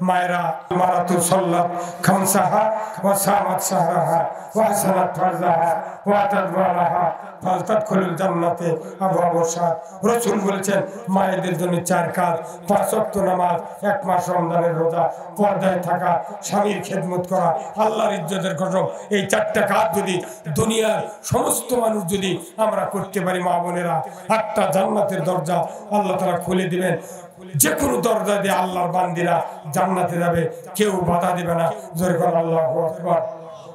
মায়েরা মারাতু সাল্লাত খামসাহা ওয়া সামাত সাহরাহা ওয়া হাসানাত ফারজাহা ওয়া তাদওয়ালাহা ফালতাদখুলুল জান্নাতে আবওয়াবু শাহ। রাসূল বলেছেন মায়েদের জন্য 4 কাজ: 5 ওয়াক্ত নামাজ, 1 মাস রমজানের রোজা, পর্দায় থাকা, স্বামীর খেদমত করা, আল্লাহর ইজ্জতের কসম। এই 4টা কাজ যদি দুনিয়ার সমস্ত মানুষ যদি আমরা করতে পারি মা বোনেরা, 8টা জান্নাতের দরজা আল্লাহ তাআলা খুলে দিবেন। যে কোনো দরজা দিয়ে আল্লাহর বান্দিরা জান্নাতে যাবে, কেউ বাধা দিবে না। জোরে করে আল্লাহু আকবার।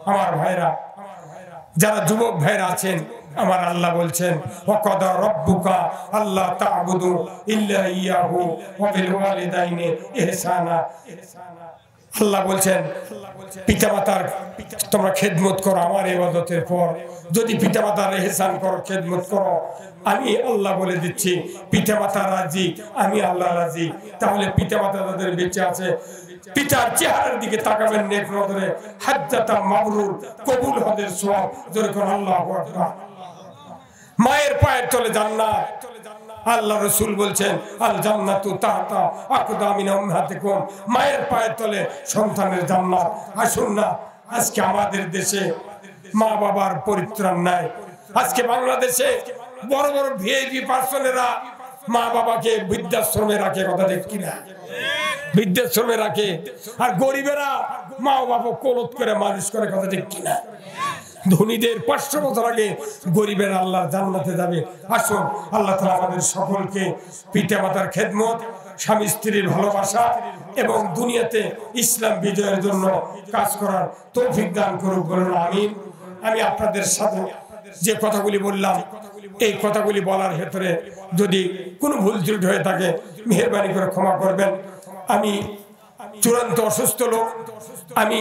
আমার ভাইরা, যারা যুবক ভাইরা আছেন, আমার আল্লাহ বলছেন ওয়াকাদা রাব্বুকা আল্লা তা'বুদু ইল্লা ইয়াহু ওয়া বিল ওয়ালিদাইনি ইহসানা। আল্লাহ বলছেন পিতামাতার তোমরা খেদমত করো আমার ইবাদতের পর। যদি পিতামাতার ইহসান করো, খেদমত করো, আমি আল্লাহ বলে দিচ্ছি পিতামাতা রাজি, আমি আল্লাহ রাজি। তাহলে পিতামাতা যাদের বেঁচে আছে, পিতার চেহারার দিকে তাকাবেন নেক নজরে, হাজ্জাতা মাবরুর, কবুল হজের সওয়াব। জোরে করে আল্লাহু আকবার। মায়ের পায়ের তলে জান্নাত। আল্লাহ রাসূল বলছেন আল জান্নাতু তাহতা আকদামিন উম্মাহাতিকুম, মায়ের পায়ের তলে সন্তানের জান্নাত। আসুন না, আজকে আমাদের দেশে মা বাবার পরিত্রাণ নাই। আজকে বাংলাদেশে বড় বড় ভিআইপি পার্সনেরা মা বাবাকে বৃদ্ধাশ্রমে রাখে, কথা ঠিক কিনা? বৃদ্ধাশ্রমে রাখে, আর গরিবেরা মা বাবা কোলত করে মানুষ করে, কথা ঠিক কিনা? ধনীদের 500 বছর আগে গরিবের আল্লাহ জান্নাতে যাবে। আসুন, আল্লাহ তাআলা আমাদের সকলকে পিতামাতার খেদমত, স্বামী স্ত্রীর ভালোবাসা এবং দুনিয়াতে ইসলাম বিজয়ের জন্য কাজ করার তৌফিক দান করুক, বলুন আমিন। আমি আপনাদের সাথে যে কথাগুলি বললাম, এই কথাগুলি বলার ক্ষেত্রে যদি কোনো ভুল ত্রুটি হয়ে থাকে মেহেরবানি করে ক্ষমা করবেন। আমি চূড়ান্ত অসুস্থ লোক, আমি